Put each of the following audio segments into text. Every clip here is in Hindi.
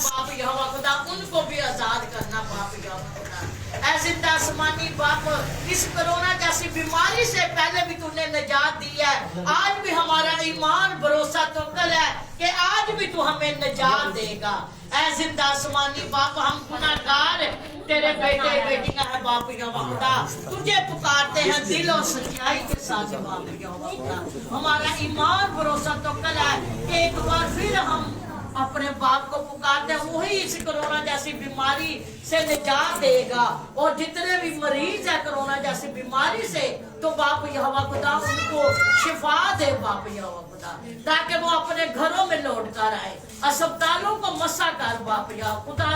बाप यहोवा खुदा उनको भी आजाद करना बाप यहोवा खुदा। ऐ जिंदा आसमानी बाप, इस कोरोना जैसी बीमारी से पहले भी तूने निजात दी है। आज भी हमारा ईमान भरोसा तो कल है कि आज भी तू हमें निजात देगा। ऐ जिंदा आसमानी बाप, हम गुनाहगार तेरे बेटे बेटियां हैं बाप यहोवा खुदा, तुझे पुकारते हैं दिल और सच्चाई के साथ बाप यहोवा खुदा। हमारा ईमान भरोसा तो कल है कि एक बार फिर हम अपने बाप को पुकारते हैं, वही इस कोरोना जैसी बीमारी से निजात देगा। और जितने भी मरीज है कोरोना जैसी बीमारी से, तो बाप यहोवा खुदा उनको शिफा दे बाप यहोवा खुदा, ताकि वो अपने घरों में लौट कर आए। अस्पतालों को मसा कर बाप यहोवा खुदा,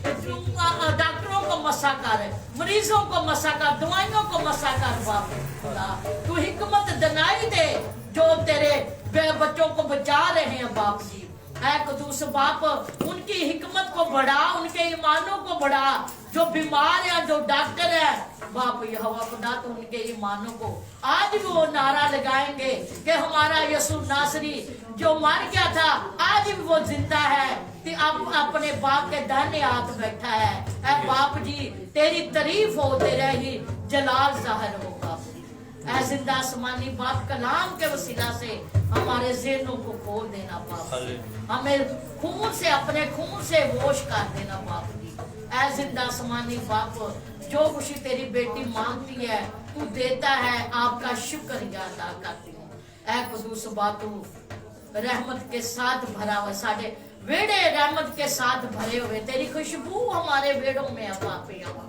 डॉक्टरों को मसा कर, मरीजों को मसा कर, दवाइयों को मसा कर बाप खुदा। तू हिकमत दिलाई दे जो तेरे बच्चों को बचा रहे हैं बाप जी। ऐ कुदूस बाप, उनकी हिकमत को बढ़ा, उनके ईमानों को बढ़ा। जो बीमार है, जो डॉक्टर है बाप यहोवा खुदा, तो उनके ईमानों को आज भी वो नारा लगाएंगे कि हमारा यीशु नासरी जो मर गया था आज भी वो जिंदा है, कि अब अपने बाप के दाहिने हाथ बैठा है। ऐ बाप जी, तेरी तारीफ हो, तेरा ही जलाल जाहिर हो बाप जी। ऐ जिंदा आसमानी बाप, कलाम के वसीला से हमारे ज़हनों को खोल देना बाप, हमें खून से, अपने खून से वोश कर देना बाप जी। ऐ जिंदा आसमानी बाप, जो खुशी तेरी बेटी मांगती है तू देता है, आपका शुक्रिया अदा करती हूँ। ऐ कुदूस बातू, रहमत के साथ भरा हुआ साढ़े वेड़े, रहमत के साथ भरे हुए, तेरी खुशबू हमारे वेड़ों में है बाप यहोवा।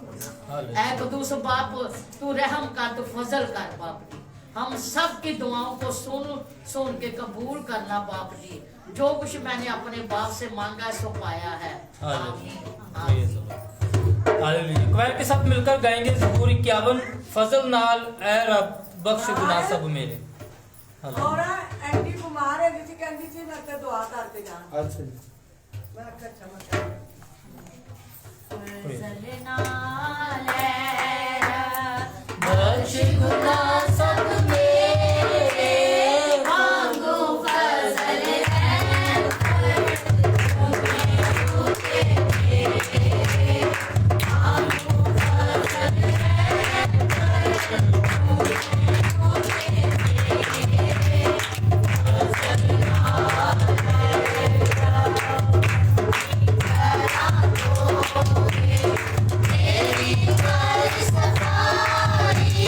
ऐ कुदूस बाप, तू रहम कर, तू फजल कर बाप जी। हम सब की दुआओं को सुन के कबूल करना बाप जी। जो कुछ मैंने अपने बाप से मांगा है सो पाया है। क्वायर के साथ मिलकर गाएंगे ज़बूर 51, फजल नाल ऐ रब बख्श गुनाह सब मेरे। और एंटी बीमार है, जिसे कहती थी मैं तो दुआ करके जाना। अच्छा मैं अच्छा मत फजल नाल ऐ रब बख्श गुनाह सब मेरे, मांगो फजल तेरी कर सफाई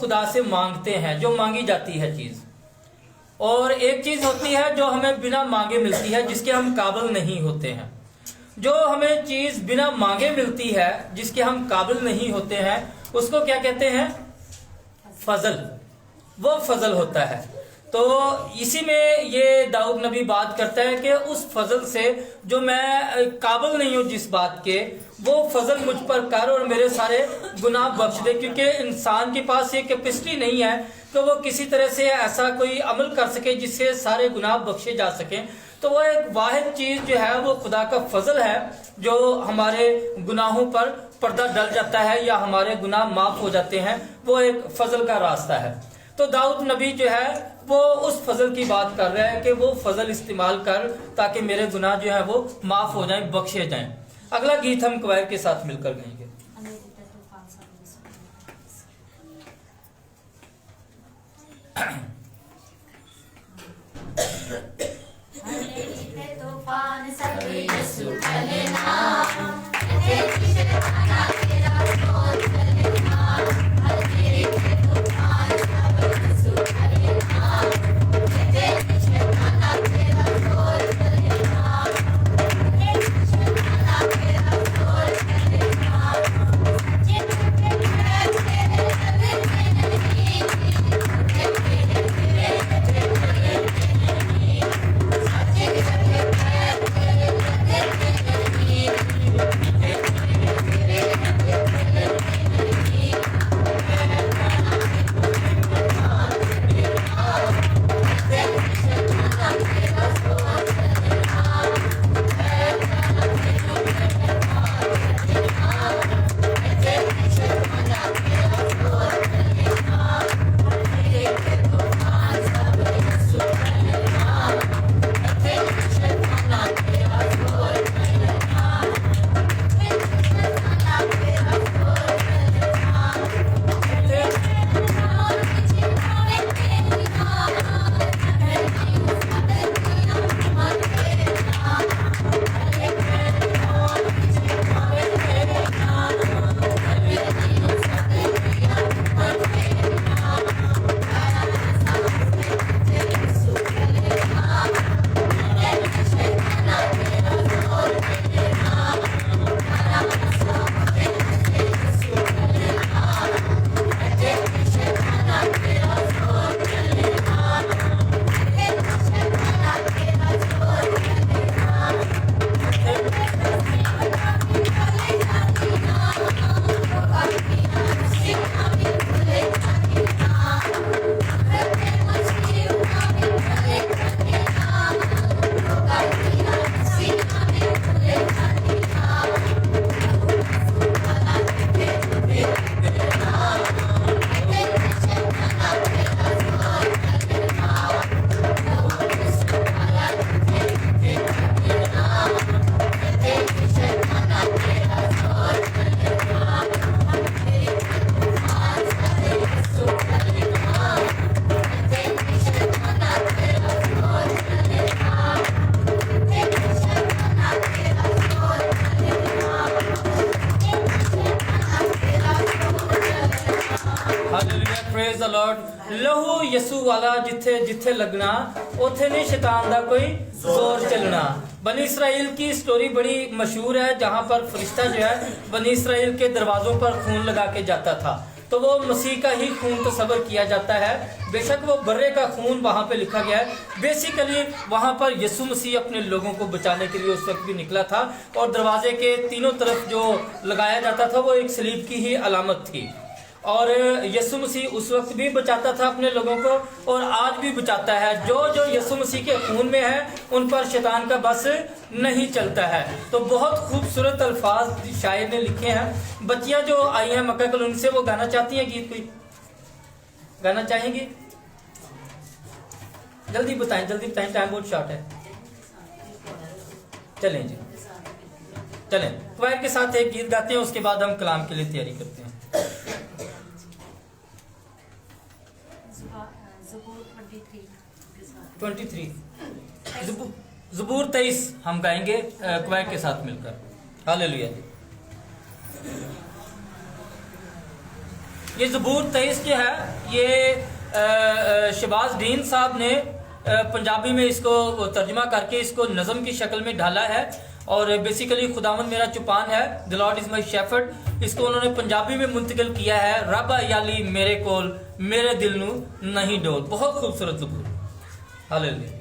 खुदा से मांगते हैं, जो मांगी जाती है चीज, और एक चीज होती है जो हमें बिना मांगे मिलती है, जिसके हम काबिल नहीं होते हैं। जो हमें चीज बिना मांगे मिलती है, जिसके हम काबिल नहीं होते हैं, उसको क्या कहते हैं? फजल। वो फजल होता है। तो इसी में ये दाऊद नबी बात करता है कि उस फजल से जो मैं काबिल नहीं हूं जिस बात के, वो फजल मुझ पर कर और मेरे सारे गुनाह बख्श दे। क्योंकि इंसान के पास ये कैपेसिटी नहीं है कि वो किसी तरह से ऐसा कोई अमल कर सके जिससे सारे गुनाह बख्शे जा सकें। तो वो एक वाहिद चीज जो है वो खुदा का फजल है, जो हमारे गुनाहों पर पर्दा डल जाता है या हमारे गुनाह माफ हो जाते हैं। वो एक फजल का रास्ता है। तो दाऊद नबी जो है वो उस फजल की बात कर रहा है कि वो फजल इस्तेमाल कर ताकि मेरे गुनाह जो है वो माफ हो जाएं, बख्शे जाएं। अगला गीत हम क्वायर के साथ मिलकर गाएंगे। तूफान सब यीशु चले नाम, तेरी शैताना तेरा कौन चले नाम, तेरी तूफान सब यीशु चले नाम, तेरी शैताना तेरा कौन चले नाम, तेरी शैताना तेरा कौन चले नाम, तेरे प्रेज द लॉर्ड। लहू यसू वाला जिथे जिथे लगना उथे नहीं शैतान दा कोई जोर चलना। बनी इसराइल की स्टोरी बड़ी मशहूर है, जहाँ पर फरिश्ता जो है बनी इसराइल के दरवाजों पर खून लगा के जाता था, तो वो मसीह का ही खून तस्वर किया जाता है। बेशक वो बर्रे का खून वहाँ पे लिखा गया है। बेसिकली वहाँ पर यीशु मसीह अपने लोगों को बचाने के लिए उस वक्त भी निकला था, और दरवाजे के तीनों तरफ जो लगाया जाता था वो एक सलीब की ही अलामत थी। और यीशु मसीह उस वक्त भी बचाता था अपने लोगों को, और आज भी बचाता है। जो जो यीशु मसीह के खून में है उन पर शैतान का बस नहीं चलता है। तो बहुत खूबसूरत अल्फाज शायर ने लिखे हैं। बच्चियां जो आई हैं मक्का कॉलोनी से, वो गाना चाहती हैं, गीत कोई गाना चाहेंगी? जल्दी बताएं, टाइम बहुत शॉर्ट है। चलें जी, चलें क्वायर के साथ एक गीत गाते हैं, उसके बाद हम कलाम के लिए तैयारी करते हैं। ज़बूर 23 हम गाएंगे क्वायर के साथ मिलकर। हालेलुया। ये ज़बूर 23 जो है ये शहबाज डीन साहब ने पंजाबी में इसको तर्जमा करके इसको नज़म की शक्ल में ढाला है। और बेसिकली खुदावंद मेरा चुपान है, the Lord is my shepherd, इसको उन्होंने पंजाबी में मुंतकिल किया है। रब याली मेरे कोल मेरे दिल नू नहीं डोल। बहुत खूबसूरत ज़बूर। हालेलुया।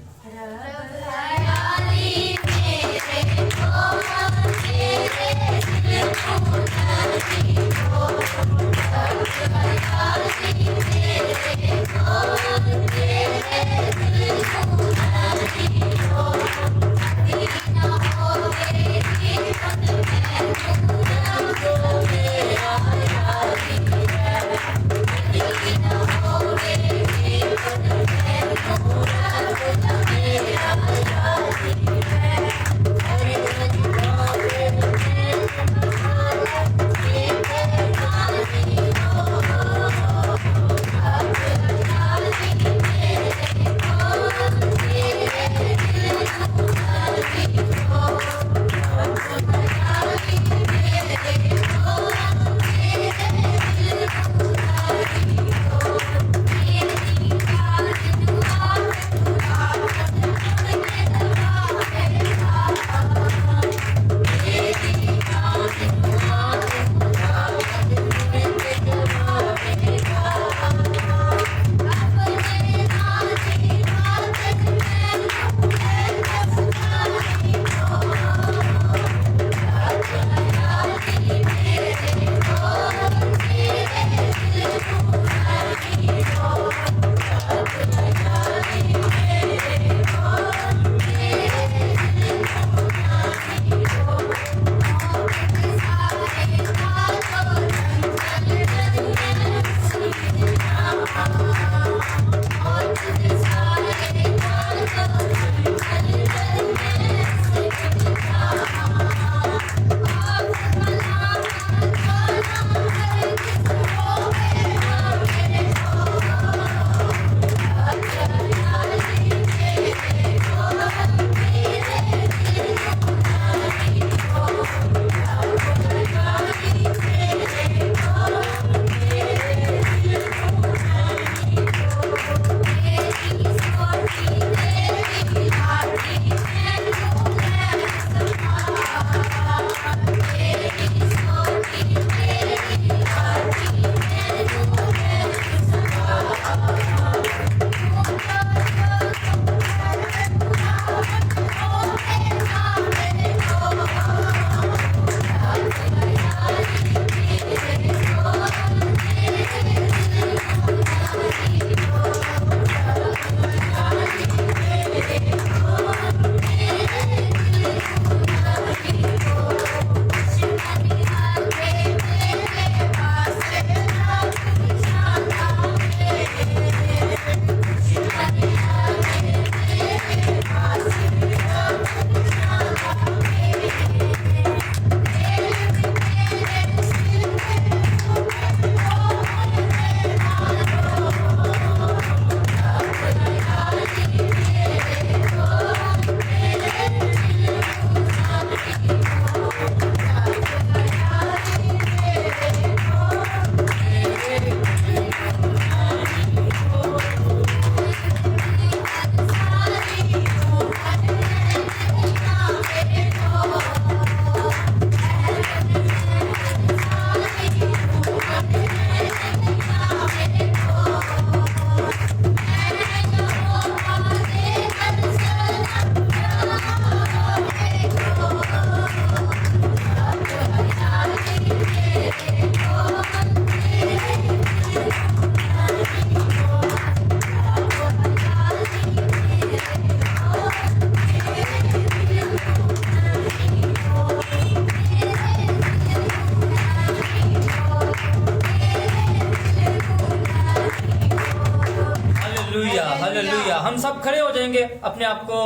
हालेलुया। हम सब खड़े हो जाएंगे, अपने आप को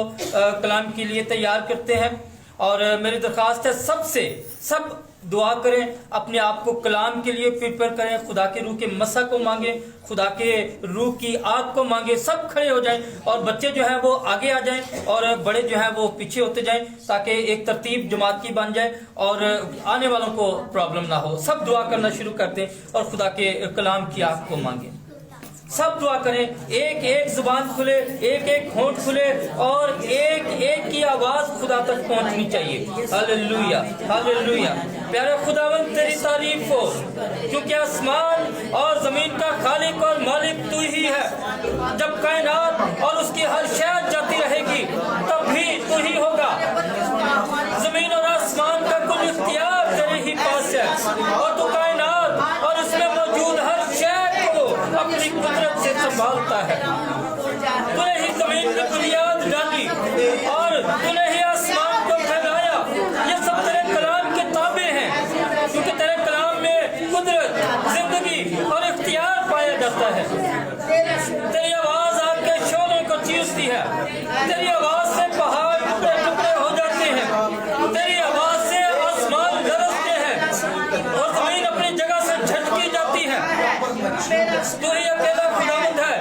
कलाम के लिए तैयार करते हैं। और मेरी दरख्वास्त है सब दुआ करें, अपने आप को कलाम के लिए प्रिपेयर करें, खुदा के रूह के मसा को मांगे, खुदा के रूह की आग को मांगे। सब खड़े हो जाएं और बच्चे जो है वो आगे आ जाएं और बड़े जो है वो पीछे होते जाएं, ताकि एक तरतीब जमात की बन जाए और आने वालों को प्रॉब्लम ना हो। सब दुआ करना शुरू कर दें और खुदा के कलाम की आग को मांगे। सब दुआ करें, एक एक जुबान खुले, एक एक होंठ खुले और एक एक की आवाज खुदा तक पहुंचनी चाहिए। Hallelujah, hallelujah. प्यारे खुदावंद तेरी तारीफ हो, क्योंकि आसमान और जमीन का खालिक और मालिक तू ही है। जब कायनात और उसकी हर शय जाती रहेगी तब भी तू ही होगा। जमीन और आसमान का कुल इख्तियार तेरे ही पास है और तू कायनात और उसमें मौजूद हर शय को अपनी कुदरत से संभालता है। तूने ही जमीन की बुनियाद डाली और तूने ही आसमान को फैलाया। ये सब तेरे कलाम के ताबे हैं, क्योंकि तेरे कलाम में कुदरत, जिंदगी और इख्तियार पाया जाता है। तेरी आवाज आग के शोले को चीरती है, तेरी आवाज से पहाड़ टुकड़े टुकड़े हो जाते हैं, तेरी आवाज से आसमान गरजते हैं और जमीन अपनी जगह से झटकी जाती है। तू ही अकेला खुदावंद है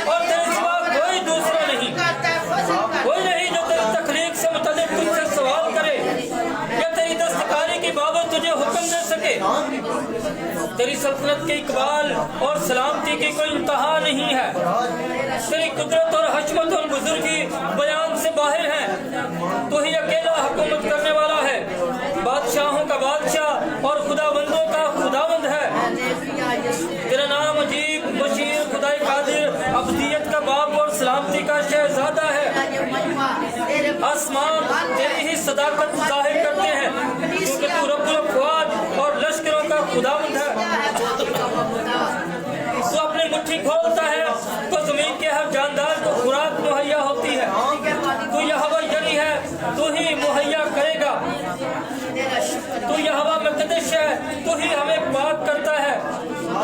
और तेरे सिवा कोई दूसरा नहीं, कोई नहीं जो तेरी तखलीक से मुतालिक तुझसे सवाल करे या तेरी दस्तकारी की बाबत तुझे हुक्म दे सके। तेरी सल्तनत के इकबाल और सलामती की कोई इंतहा नहीं है। तेरी कुदरत और हशमत और बुजुर्गी बयान से बाहर है। तू ही अकेला हुकूमत करने वाला है, बादशाहों का बादशाह और खुदावंदों का खुदावंद है। तेरा नाम अजीब, बशीर, खुदाई कादिर, अब्दियत का बाप और सलामती का शहजादा है। आसमान तेरी ही सदाकत जाहिर करते हैं, क्योंकि तू रब्बुल अफ़वाज और लश्करों का खुदावंद है। तू अपनी मुट्ठी खोलता है तो जमीन के हर जानदार को खुराक मुहैया होती है। तू यहोवा यरी है, तू ही मुहैया करेगा। तू यहोवा मुक़द्दस है, तू ही हमें पाक करता है।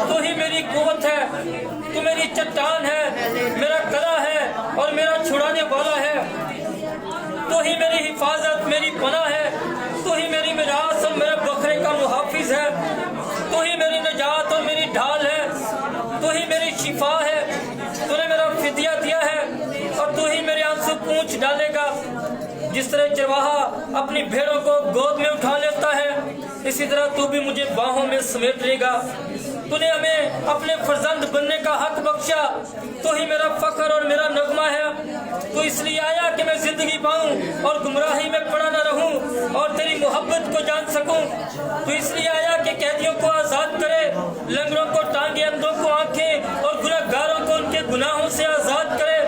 तू ही मेरी कुव्वत है, तू मेरी चट्टान है, मेरा कला है और मेरा छुड़ाने वाला है। तू ही मेरी हिफाजत, मेरी पनाह है। तू ही मेरी मिरास और मेरे बकरे का मुहाफिज है। तू ही मेरी निजात और मेरी ढाल है। तू ही मेरी शिफा है। तूने मेरा फिदिया दिया है और तू ही मेरे आंसू पूंछ डालेगा। जिस तरह चरवाहा अपनी भेड़ों को गोद में उठा लेता है, इसी तरह तू भी मुझे बाहों में समेट लेगा। तूने हमें अपने फर्जंद बनने का हक बख्शा। तू ही मेरा फख्र और मेरा नगमा है। तू इसलिए आया कि मैं जिंदगी पाऊं और गुमराही में पड़ा न रहूं और तेरी मोहब्बत को जान सकूं। तू इसलिए आया कि कैदियों को आजाद करे, लंगड़ों को टांगे, अंधों को आंखें और गुनहगारों को उनके गुनाहों से आजाद करे।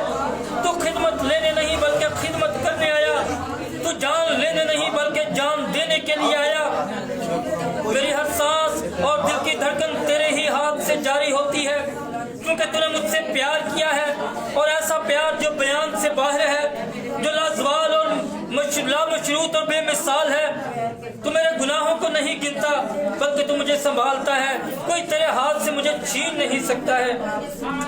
तू खिदमत लेने नहीं बल्कि खिदमत करने आया। तू जान लेने नहीं बल्कि जान देने के लिए आया। मेरी हर सांस और दिल की धड़कन तेरे ही हाथ से जारी होती है, क्योंकि तूने मुझसे प्यार किया है और ऐसा प्यार जो बयान से बाहर है, जो लाजवाल और लामशरूत और बेमिसाल है। तू मेरे गुनाहों को नहीं गिनता बल्कि तू मुझे संभालता है। कोई तेरे हाथ से मुझे छीन नहीं सकता है।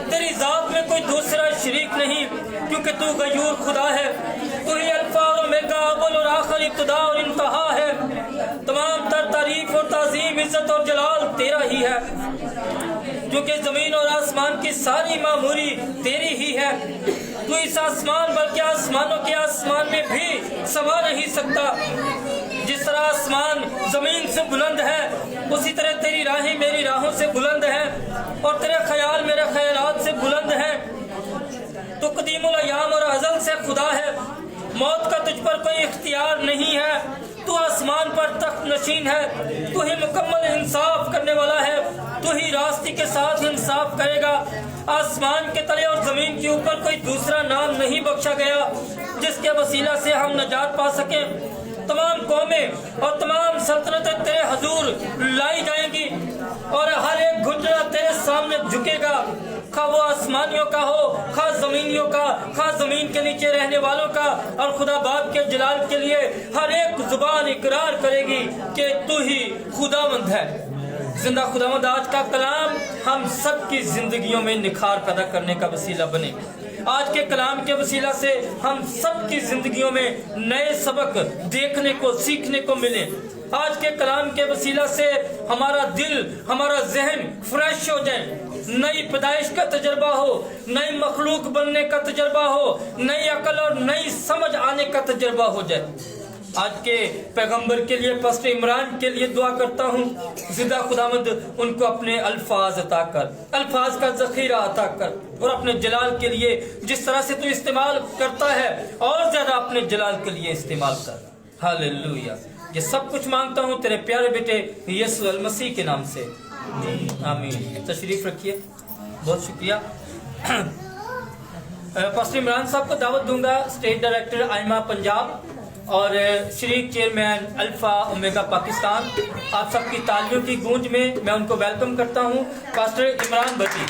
तेरी जात में कोई दूसरा शरीक नहीं, क्योंकि तू गयूर खुदा है। तू ही अल्फा और ओमेगा, अव्वल और आखिर, इब्तिदा और इंतहा है। तमाम तर तारीफ और ताज़ीम, इज्जत और जलाल तेरा ही है, क्योंकि जमीन और आसमान की सारी मामूरी तेरी ही है। तू इस आसमान बल्कि आसमानों के आसमान में भी समा नहीं सकता। जिस तरह आसमान जमीन से बुलंद है, उसी तरह तेरी राहें मेरी राहों से बुलंद हैं और तेरे ख्याल मेरे ख्यालात से बुलंद हैं। तू कदीमुल अय्याम और अज़ल से खुदा है। मौत का तुझ पर कोई इख्तियार नहीं है। तू आसमान पर तख्त नशीन है। तू ही मुकम्मल इंसाफ करने वाला है। तू ही रास्ते के साथ इंसाफ करेगा। आसमान के तले और जमीन के ऊपर कोई दूसरा नाम नहीं बख्शा गया जिसके वसीला से हम नजात पा सके। तमाम कौमें और तमाम सल्तनतें तेरे हजूर लाई जाएंगी और हर एक घुटना तेरे सामने झुकेगा, खा वो आसमानियों का हो, खा जमीनियों का, खा जमीन के नीचे रहने वालों का। और खुदा बाप के जलाल के लिए हर एक जुबान इकरार करेगी कि तू ही खुदावंद है। जिंदा खुदावंद, आज का कलाम हम सब की जिंदगियों में निखार पैदा करने का वसीला बने। आज के कलाम के वसीला से हम सबकी जिंदगियों में नए सबक देखने को, सीखने को मिले। आज के कलाम के वसीला से हमारा दिल, हमारा जहन फ्रेश हो जाए, नई पैदाइश का तजर्बा हो, नई मखलूक बनने का तजर्बा हो, नई अकल और नई समझ आने का तजर्बा हो जाए। आज के पैगंबर के लिए, पास्टर इमरान के लिए दुआ करता हूँ, जिंदा खुदावंद उनको अपने अल्फाज अता कर, अल्फाज का जखीरा अता कर, और अपने जलाल के लिए जिस तरह से तू इस्तेमाल करता है और ज्यादा अपने जलाल के लिए इस्तेमाल कर। हालेलुया। ये सब कुछ मांगता हूँ तेरे प्यारे बेटे यीशु अल मसीह के नाम से, आमीन। तशरीफ रखिए, बहुत शुक्रिया। पास्टर इमरान साहब को दावत दूंगा, स्टेट डायरेक्टर आइमा पंजाब और शरीक चेयरमैन अल्फा ओमेगा पाकिस्तान। आप सबकी तालियों की गूंज में मैं उनको वेलकम करता हूं। पास्टर इमरान भट्टी,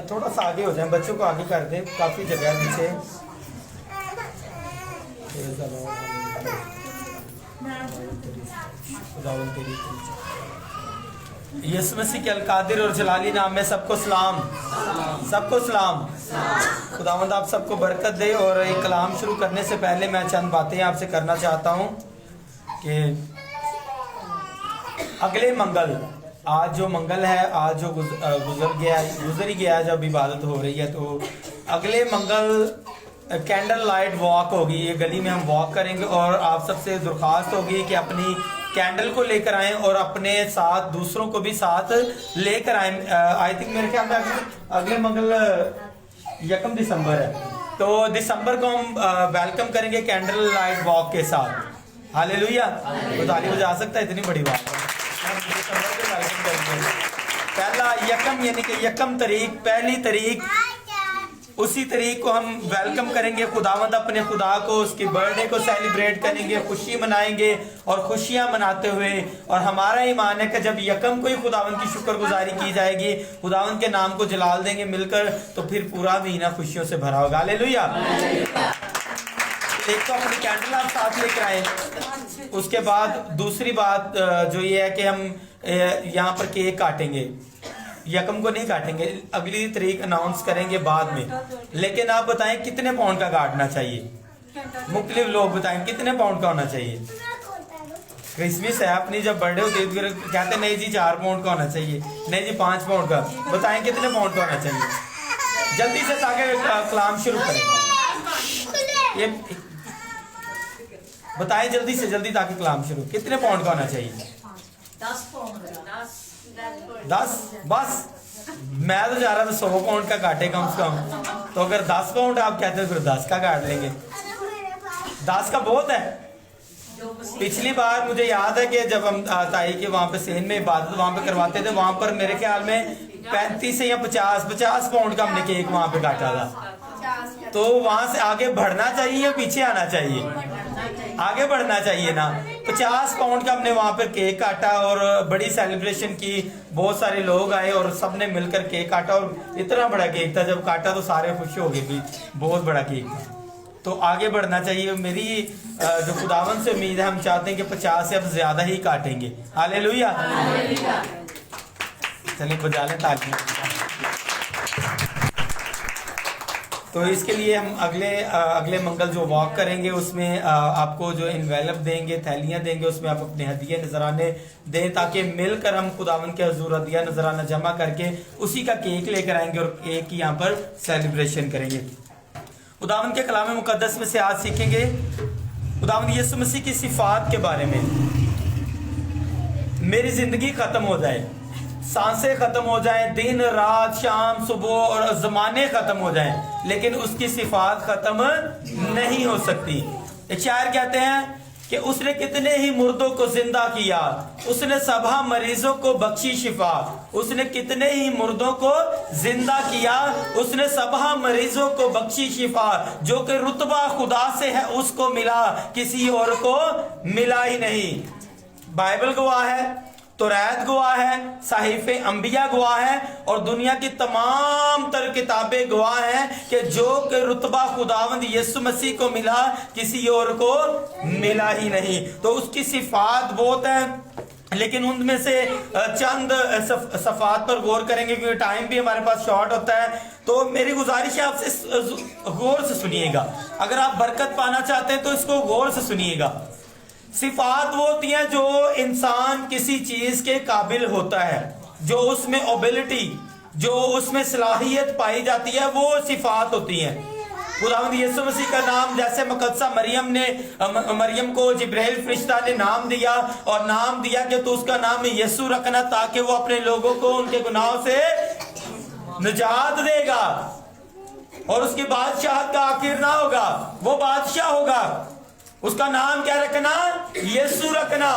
थोड़ा सा आगे हो जाए, बच्चों को आगे कर दें, काफी जगह है पीछे। यीशु मसीह के अलकादिर और जलाली नाम में सबको सलाम, सबको सलाम। खुदावंद आप सबको बरकत दे। और एक कलाम शुरू करने से पहले मैं चंद बातें आपसे करना चाहता हूँ कि अगले मंगल, आज जो मंगल है, आज जो गुजर ही गया जब इबादत हो रही है, तो अगले मंगल कैंडल लाइट वॉक होगी। ये गली में हम वॉक करेंगे और आप सबसे दरख्वास्त होगी कि अपनी कैंडल को लेकर आएं और अपने साथ दूसरों को भी साथ लेकर आएं। आई थिंक मेरे ख्याल में अगले मंगल 1 दिसंबर है, तो दिसंबर को हम वेलकम करेंगे कैंडल लाइट वॉक के साथ। हालेलुया। तो ताली बजा सकता है, इतनी बड़ी बात है। पहला यकम यानी कि 1 तारीख, पहली तारीख, उसी तारीख को हम वेलकम करेंगे खुदावंद अपने खुदा को, उसकी बर्थडे को सेलिब्रेट करेंगे, खुशी मनाएंगे और खुशियां मनाते हुए। और हमारा ईमान है कि जब 1 को ही खुदावंद की शुक्रगुजारी की जाएगी, खुदावंद के नाम को जलाल देंगे मिलकर, तो फिर पूरा महीना खुशियों से भरा होगा। हालेलुया। एक तो अपनी कैंडल आप साथ लेकर आए। उसके बाद दूसरी बात जो ये है कि हम यहाँ पर केक काटेंगे। 1 को नहीं काटेंगे, अगली तारीख अनाउंस करेंगे बाद में। लेकिन आप बताएं कितने पाउंड का काटना चाहिए। मुख्तलिफ लोग बताएं कितने पाउंड का होना चाहिए। क्रिसमस है, अपनी जब बर्थडे होती है तो कहते नहीं जी 4 पाउंड का होना चाहिए, नहीं जी 5 पाउंड का। बताएं कितने पाउंड का होना चाहिए, जल्दी से ताकि कलाम शुरू करें। ये बताएं जल्दी से जल्दी ताकि कलाम शुरू। कितने पाउंड का होना चाहिए? 10 पाउंड। 10 बस। मैं तो जा रहा था 100 पाउंड का काटे कम से कम। तो अगर 10 पाउंड आप कहते हो फिर 10 का काट लेंगे। 10 का बहुत है। पिछली बार मुझे याद है कि जब हम ताई के वहां पे सेन में इबादत वहां पे करवाते थे, वहां पर मेरे ख्याल में 35 या 50 पाउंड का हमने केक वहां पे काटा था। तो वहां से आगे बढ़ना चाहिए या पीछे आना चाहिए? आगे बढ़ना चाहिए ना। 50 पाउंड का हमने वहां पर केक काटा और बड़ी सेलिब्रेशन की। बहुत सारे लोग आए और सबने मिलकर केक काटा और इतना बड़ा केक था, जब काटा तो सारे खुश हो गए कि बहुत बड़ा केक था। तो आगे बढ़ना चाहिए। मेरी जो खुदावन से उम्मीद है, हम चाहते हैं कि 50 से अब ज्यादा ही काटेंगे। हालेलुया। चलिए बजा लें तालियां। तो इसके लिए हम अगले मंगल जो वॉक करेंगे उसमें आपको जो इन्वेलप देंगे, थैलियां देंगे, उसमें आप अपने हदिया नजराने दें ताकि मिलकर हम खुदावन के हुजूर हदिया नजराना जमा करके उसी का केक लेकर आएंगे और केक की यहाँ पर सेलिब्रेशन करेंगे। खुदावन के कलाम मुकद्दस में से आज सीखेंगे खुदावन यीशु मसीह की सिफात के बारे में। मेरी जिंदगी खत्म हो जाए, सांसें खत्म हो जाएं, दिन रात शाम सुबह और जमाने खत्म हो जाएं, लेकिन उसकी सिफात खत्म नहीं हो सकती। एक शायर कहते हैं कि उसने कितने ही मुर्दों को जिंदा किया, उसने सभा मरीजों को बख्शी शिफा। उसने कितने ही मुर्दों को जिंदा किया, उसने सभा मरीजों को बख्शी शिफा। जो कि रुतबा खुदा से है उसको मिला, किसी और को मिला ही नहीं। बाइबल गवाह है, तौरात गवाह है, साहिफे अंबिया गवाह है और दुनिया की तमाम तर किताबें गवाह हैं कि जो कि रुतबा खुदावंद यीशु मसीह को मिला, किसी और को मिला ही नहीं। तो उसकी सिफात बहुत है, लेकिन उनमें से चंद सफात पर गौर करेंगे क्योंकि टाइम भी हमारे पास शॉर्ट होता है। तो मेरी गुजारिश है आपसे गौर से सुनिएगा, अगर आप बरकत पाना चाहते हैं तो इसको गौर से सुनिएगा। सिफात वो होती हैं जो इंसान किसी चीज के काबिल होता है, जो उसमें एबिलिटी, जो उसमें सलाहियत पाई जाती है, वो सिफात होती हैं। खुदावंद यीशु मसीह का नाम, जैसे मुकद्दसा मरियम को जिब्राइल फरिश्ता ने नाम दिया और नाम दिया कि तो उसका नाम यीशु रखना, ताकि वो अपने लोगों को उनके गुनाहों से निजात देगा और उसकी बादशाह का आखिर ना होगा, वो बादशाह होगा। उसका नाम क्या रखना? यीशु रखना।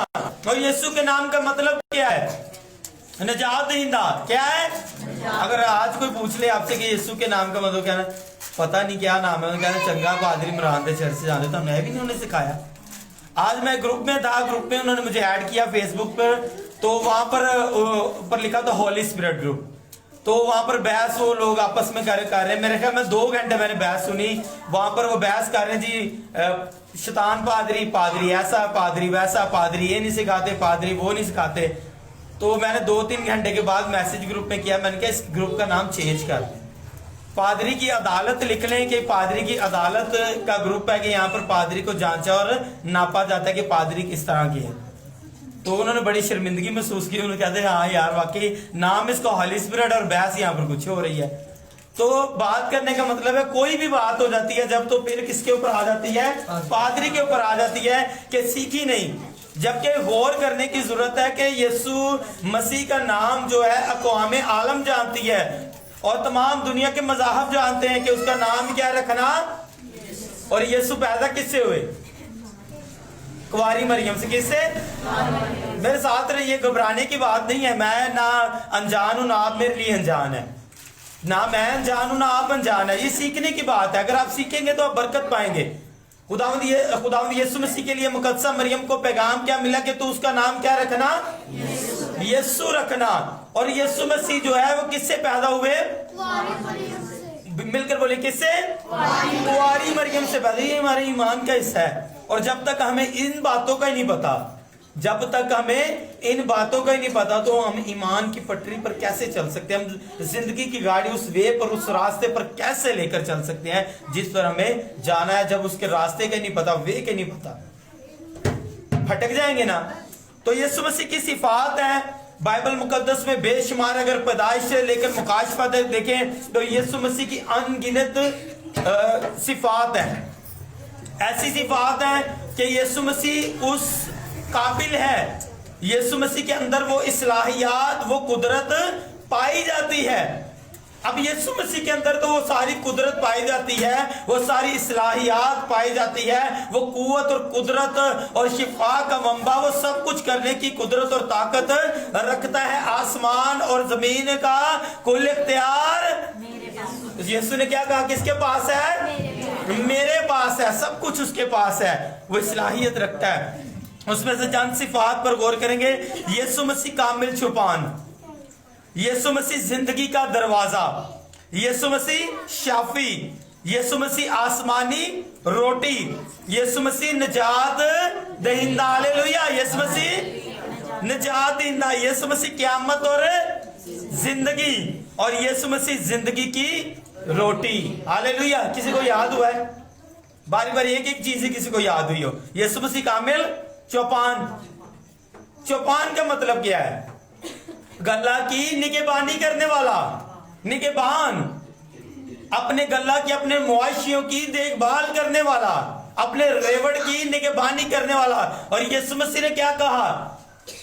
और यीशु के नाम का मतलब क्या है? निजात दहिंदा। क्या है? अगर आज कोई पूछ ले आपसे कि यीशु के नाम का मतलब क्या है, पता नहीं क्या नाम है, कहना चंगा पादरी इमरान दे चर्च से जाने, तो मैं भी नहीं उन्हें सिखाया। आज मैं ग्रुप में था, ग्रुप में उन्होंने मुझे ऐड किया फेसबुक पर, तो वहां पर लिखा था हॉली स्पिरिट ग्रुप। तो वहां पर बहस वो लोग आपस में कर रहे हैं। मेरे ख्याल में 2 घंटे मैंने बहस सुनी। वहां पर वो बहस कर रहे हैं जी शैतान पादरी, पादरी ऐसा, पादरी वैसा, पादरी ये नहीं सिखाते, पादरी वो नहीं सिखाते। तो मैंने 2-3 घंटे के बाद मैसेज ग्रुप में किया, मैंने कहा इस ग्रुप का नाम चेंज कर, पादरी की अदालत लिख लें कि पादरी की अदालत का ग्रुप है, कि यहाँ पर पादरी को जांचा और नापा जाता है कि पादरी किस तरह की है। तो उन्होंने बड़ी शर्मिंदगी महसूस की। उन्होंने कहते हाँ यार वाकई नाम इसका हॉली स्पिरिट और बहस यहाँ पर कुछ हो रही है। तो बात करने का मतलब है कोई भी बात हो जाती है जब, तो फिर किसके ऊपर आ जाती है? पादरी के ऊपर आ जाती है कि सीखी नहीं, जबकि गौर करने की जरूरत है कि यीशु मसीह का नाम जो है अक़वाम आलम जानती है और तमाम दुनिया के मज़ाहब जानते हैं कि उसका नाम क्या रखना। और यीशु पैदा किससे हुए? कुंवारी मरियम से। किससे? मेरे साथ रहिए, घबराने की बात नहीं है। मैं ना अनजान हूं, ना आप मेरे लिए अनजान है, ना मैं अनजान हूं ना आप अनजान है। ये सीखने की बात है। अगर आप सीखेंगे तो आप बरकत पाएंगे। खुदावंद यीशु मसीह के लिए मुकद्दसा मरियम को पैगाम क्या मिला कि तो उसका नाम क्या रखना? यीशु रखना। और यीशु मसीह जो है वो किससे पैदा हुए? मिलकर बोले किससे? कुंवारी मरियम से पैदा। ये हमारे ईमान का हिस्सा है। और जब तक हमें इन बातों का ही नहीं पता, जब तक हमें इन बातों का ही नहीं पता, तो हम ईमान की पटरी पर कैसे चल सकते हैं? हम जिंदगी की गाड़ी उस वे पर, उस रास्ते पर कैसे लेकर चल सकते हैं जिस पर हमें जाना है, जब उसके रास्ते का नहीं पता, वे के नहीं पता? भटक जाएंगे ना। तो यीशु मसीह की सिफात है बाइबल मुकद्दस में बेशुमार। अगर पैदाइश से लेकर मुकाशफा तक देखें तो यीशु मसीह की अनगिनत सिफात है। ऐसी सिफात है कि यीशु मसीह उस काबिल है, यीशु मसीह के अंदर वो इस्लाहियात, वो कुदरत पाई जाती है। अब यीशु मसीह के अंदर तो वो सारी कुदरत पाई जाती है, वो सारी इस्लाहियात पाई जाती है, वो कुव्वत और कुदरत और शिफा का मंबा, वो सब कुछ करने की कुदरत और ताकत रखता है। आसमान और जमीन का कुल इख्तियार यीशु ने क्या कहा? किसके पास है? मेरे पास है। सब कुछ उसके पास है, वो इस्लाहियत रखता है। उसमें से चंद सिफात पर गौर करेंगे। यीशु मसीह कामिल छुपान, यीशु मसीह जिंदगी का दरवाजा, यीशु मसीह शाफी, यीशु मसीह आसमानी रोटी, यीशु मसीह निजात दहिंदा। हालेलुया। यीशु मसीह निजात दहिंदा, यीशु मसीह क़यामत और जिंदगी, और यीशु मसीह जिंदगी की रोटी। हालेलुया। किसी को याद हुआ है? बारी बारी एक एक चीज ही किसी को याद हुई हो। यीशु मसीह कामिल चौपान। चौपान का मतलब क्या है? गल्ला की निगहबानी करने वाला, निगहबान, अपने गल्ला की, अपने मुआशियों की देखभाल करने वाला, अपने रेवड़ की निगहबानी करने वाला। और यीशु मसीह ने क्या कहा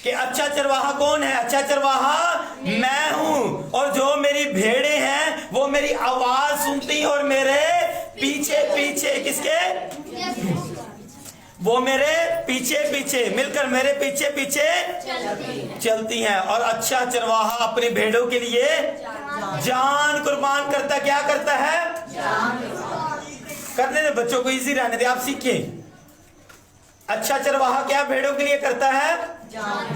कि अच्छा चरवाहा कौन है? अच्छा चरवाहा मैं हूं, और जो मेरी भेड़ें हैं वो मेरी आवाज सुनती हैं और मेरे पीछे पीछे, किसके? वो मेरे पीछे पीछे, मिलकर मेरे पीछे पीछे चलती हैं। और अच्छा चरवाहा अपनी भेड़ों के लिए जान कुर्बान करता। क्या करता है? करने दे, बच्चों को इजी रहने दे, आप सीखें। अच्छा चरवाहा क्या भेड़ों के लिए करता है?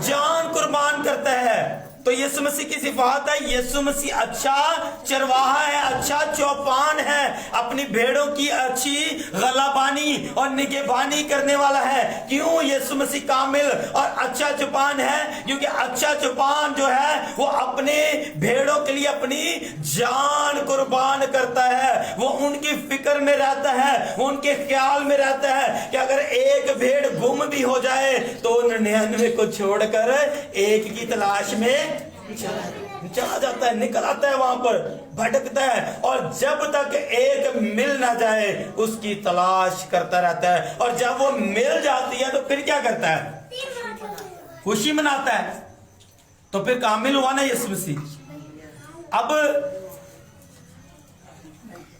जान कुर्बान करता है। तो यीशु मसीह की सिफात है, यीशु मसीह अच्छा चरवाहा है, अच्छा चौपान है, अपनी भेड़ों की अच्छी गलाबानी और निगहबानी करने वाला है। क्यों यीशु मसीह कामिल और अच्छा चौपान है? क्योंकि अच्छा चौपान जो है वो अपने भेड़ों के लिए अपनी जान कुर्बान करता है, वो उनकी फिक्र में रहता है, वो उनके ख्याल में रहता है कि अगर एक भेड़ गुम भी हो जाए तो 99 को छोड़कर एक की तलाश में चला जाता है, निकल आता है, वहां पर भटकता है और जब तक एक मिल ना जाए उसकी तलाश करता रहता है। और जब वो मिल जाती है तो फिर क्या करता है? खुशी मनाता है। तो फिर कामिल हुआ ना यीशु मसीह। अब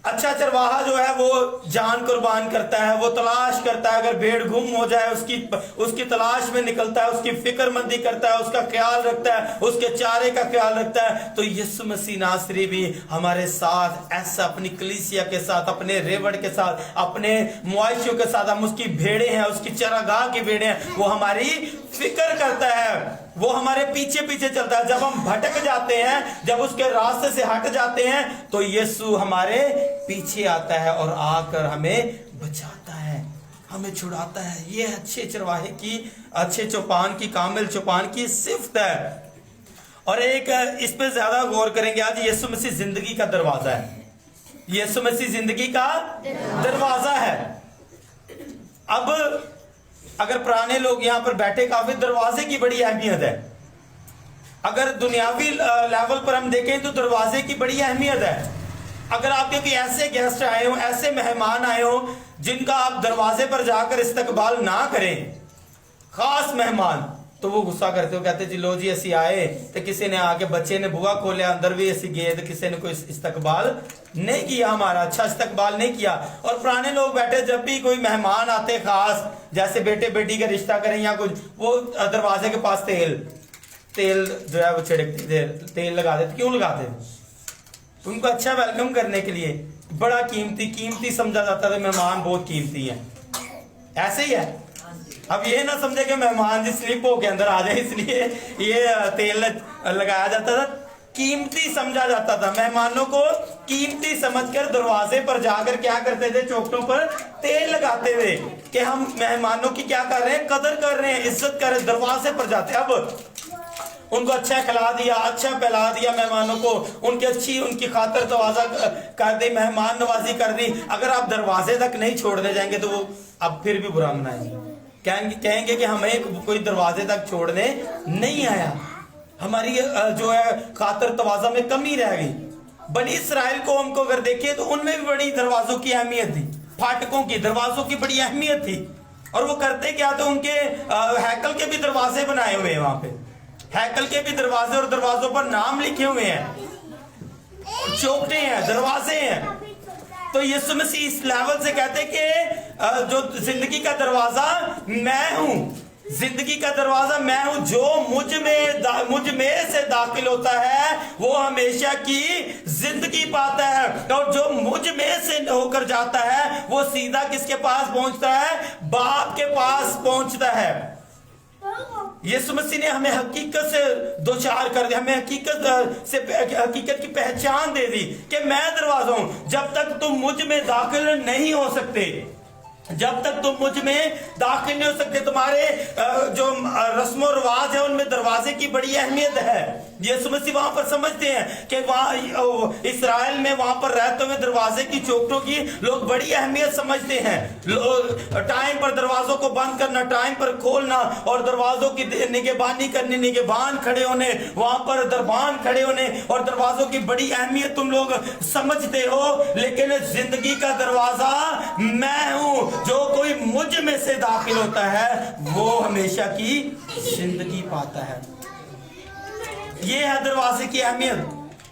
अच्छा चरवाहा जो है वो जान कुर्बान करता है, वो तलाश करता है, अगर भेड़ गुम हो जाए उसकी तलाश में निकलता है, उसकी फिक्रमंदी करता है, उसका ख्याल रखता है, उसके चारे का ख्याल रखता है। तो यीशु मसीह नासरी भी हमारे साथ ऐसा अपनी कलीसिया के साथ, अपने रेवड़ के साथ, अपने मुआशियों के साथ, हम उसकी भेड़े हैं, उसकी चरागाह की भेड़े हैं, वो हमारी फिक्र करता है, वो हमारे पीछे पीछे चलता है। जब हम भटक जाते हैं, जब उसके रास्ते से हट जाते हैं तो यीशु हमारे पीछे आता है और आकर हमें बचाता है, हमें छुड़ाता है। ये अच्छे चरवाहे की, अच्छे चौपान की, कामिल चौपान की सिफ्त है। और एक इस पे ज्यादा गौर करेंगे आज, यीशु मसीह जिंदगी का दरवाजा है। यीशु मसीह जिंदगी का दरवाजा है। अब अगर पुराने लोग यहाँ पर बैठे, काफी दरवाजे की बड़ी अहमियत है। अगर दुनियावी लेवल पर हम देखें तो दरवाजे की बड़ी अहमियत है। अगर आपके कोई ऐसे गेस्ट आए हो, ऐसे मेहमान आए हो जिनका आप दरवाजे पर जाकर इस्तकबाल ना करें, खास मेहमान, तो वो गुस्सा करते हो, कहते जी लो जी असी आए तो किसी ने आके, बच्चे ने बुआ खोलिया, अंदर भी असी गए तो किसी ने कोई इस्तकबाल नहीं किया, हमारा अच्छा इस्तकबाल नहीं किया। और पुराने लोग बैठे, जब भी कोई मेहमान आते खास, जैसे बेटे बेटी का रिश्ता करें या कुछ, वो दरवाजे के पास तेल जो है वो छिड़कते थे, तेल लगा देते। क्यों लगाते थे? उनको अच्छा वेलकम करने के लिए। बड़ा कीमती समझा जाता था, मेहमान बहुत कीमती है। ऐसे ही है। अब ये ना समझे कि मेहमान जी स्लिप होके अंदर आ जाए इसलिए ये तेल लगाया जाता था। कीमती समझा जाता था, मेहमानों को कीमती समझकर दरवाजे पर जाकर क्या करते थे? चौखटों पर तेल लगाते थे कि हम मेहमानों की क्या कर रहे हैं? कदर कर रहे हैं, इज्जत कर रहे हैं। दरवाजे पर जाते, अब उनको अच्छा खिला दिया, अच्छा पिला दिया मेहमानों को, उनकी खातर तवाज़ा कर दी, मेहमान नवाजी कर दी। अगर आप दरवाजे तक नहीं छोड़ने जाएंगे तो वो अब फिर भी बुरा मनाएंगे, कहेंगे कि हमें कोई दरवाजे तक छोड़ने नहीं आया, हमारी जो है खातर तवाज़ा में कमी रह गई। बनी इस्राइल कौम को अगर देखें तो उनमें भी बड़ी दरवाजों की अहमियत थी, फाटकों की, दरवाजों की बड़ी अहमियत थी। और वो करते क्या? तो उनके हैकल के भी दरवाजे बनाए हुए हैं, वहां पे हैकल के भी दरवाजे, और दरवाजों पर नाम लिखे हुए हैं, चौखटे हैं, दरवाजे हैं। तो यीशु मसीह इस लेवल से कहते कि जो जिंदगी का दरवाजा मैं हूं, जिंदगी का दरवाजा मैं हूं, जो मुझ में से दाखिल होता है वो हमेशा की जिंदगी पाता है, और जो मुझ में से होकर जाता है वो सीधा किसके पास पहुंचता है? बाप के पास पहुंचता है। यीशु मसीह ने हमें हकीकत से दो चार कर दिया, हमें हकीकत की पहचान दे दी कि मैं दरवाजा हूं। जब तक तुम मुझ में दाखिल नहीं हो सकते, जब तक तुम मुझ में दाखिल नहीं हो सकते, तुम्हारे जो रस्मों रिवाज है उनमें दरवाजे की बड़ी अहमियत है। यीशु मसीह वहां पर समझते हैं कि वहां इस्राएल में वहां पर रहते हुए दरवाजे की चौखटों की लोग बड़ी अहमियत समझते हैं। टाइम पर दरवाजों को बंद करना, टाइम पर खोलना, और दरवाजों की निगहबानी करनी, निगहबान खड़े होने, वहां पर दरबान खड़े होने, और दरवाजों की बड़ी अहमियत तुम लोग समझते हो। लेकिन जिंदगी का दरवाजा मैं हूं, जो कोई मुझ में से दाखिल होता है वो हमेशा की जिंदगी पाता है। ये है दरवाजे की अहमियत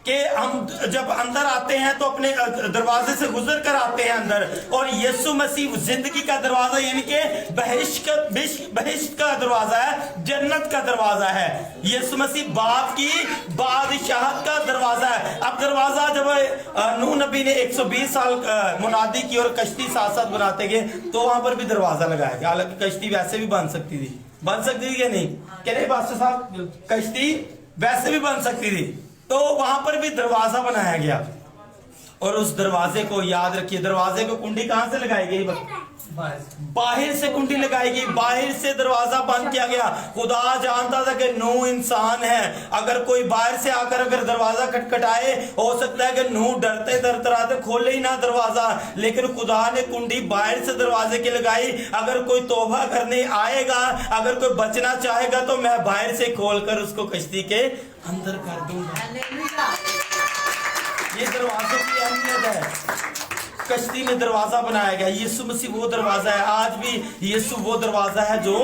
कि हम जब अंदर आते हैं तो अपने दरवाजे से गुजर कर आते हैं अंदर, और यीशु मसीह जिंदगी का दरवाजा यानी कि बहिश्त का दरवाजा है, जन्नत का दरवाजा है। यीशु मसीह बाप की बादशाहत का दरवाजा है। अब दरवाजा जब नूह नबी ने 120 साल मुनादी की और कश्ती साथ साथ बनाते गए तो वहां पर भी दरवाजा लगाया गया। हालांकि कश्ती वैसे भी बन सकती थी कि नहीं? कह रहे बादशाह साहब, कश्ती वैसे भी बन सकती थी, तो वहां पर भी दरवाजा बनाया गया। और उस दरवाजे को याद रखिए, दरवाजे को कुंडी कहां से लगाई गई? बाहर से कुंडी लगाई गई, बाहर से दरवाजा बंद किया गया। खुदा जानता था कि नूह इंसान है, अगर कोई बाहर से आकर अगर दरवाजा खटखटाए, हो सकता है कि नूह डरते डरते खोले ही ना दरवाजा, लेकिन खुदा ने कुंडी बाहर से दरवाजे की लगाई। अगर कोई तौबा करने आएगा, अगर कोई बचना चाहेगा, तो मैं बाहर से खोलकर उसको कश्ती के अंदर कर दूंगा। ये दरवाजे की अहमियत है। कश्ती में दरवाजा बनाया गया, यीशु मसीह वो दरवाजा है। आज भी यीशु वो दरवाजा है जो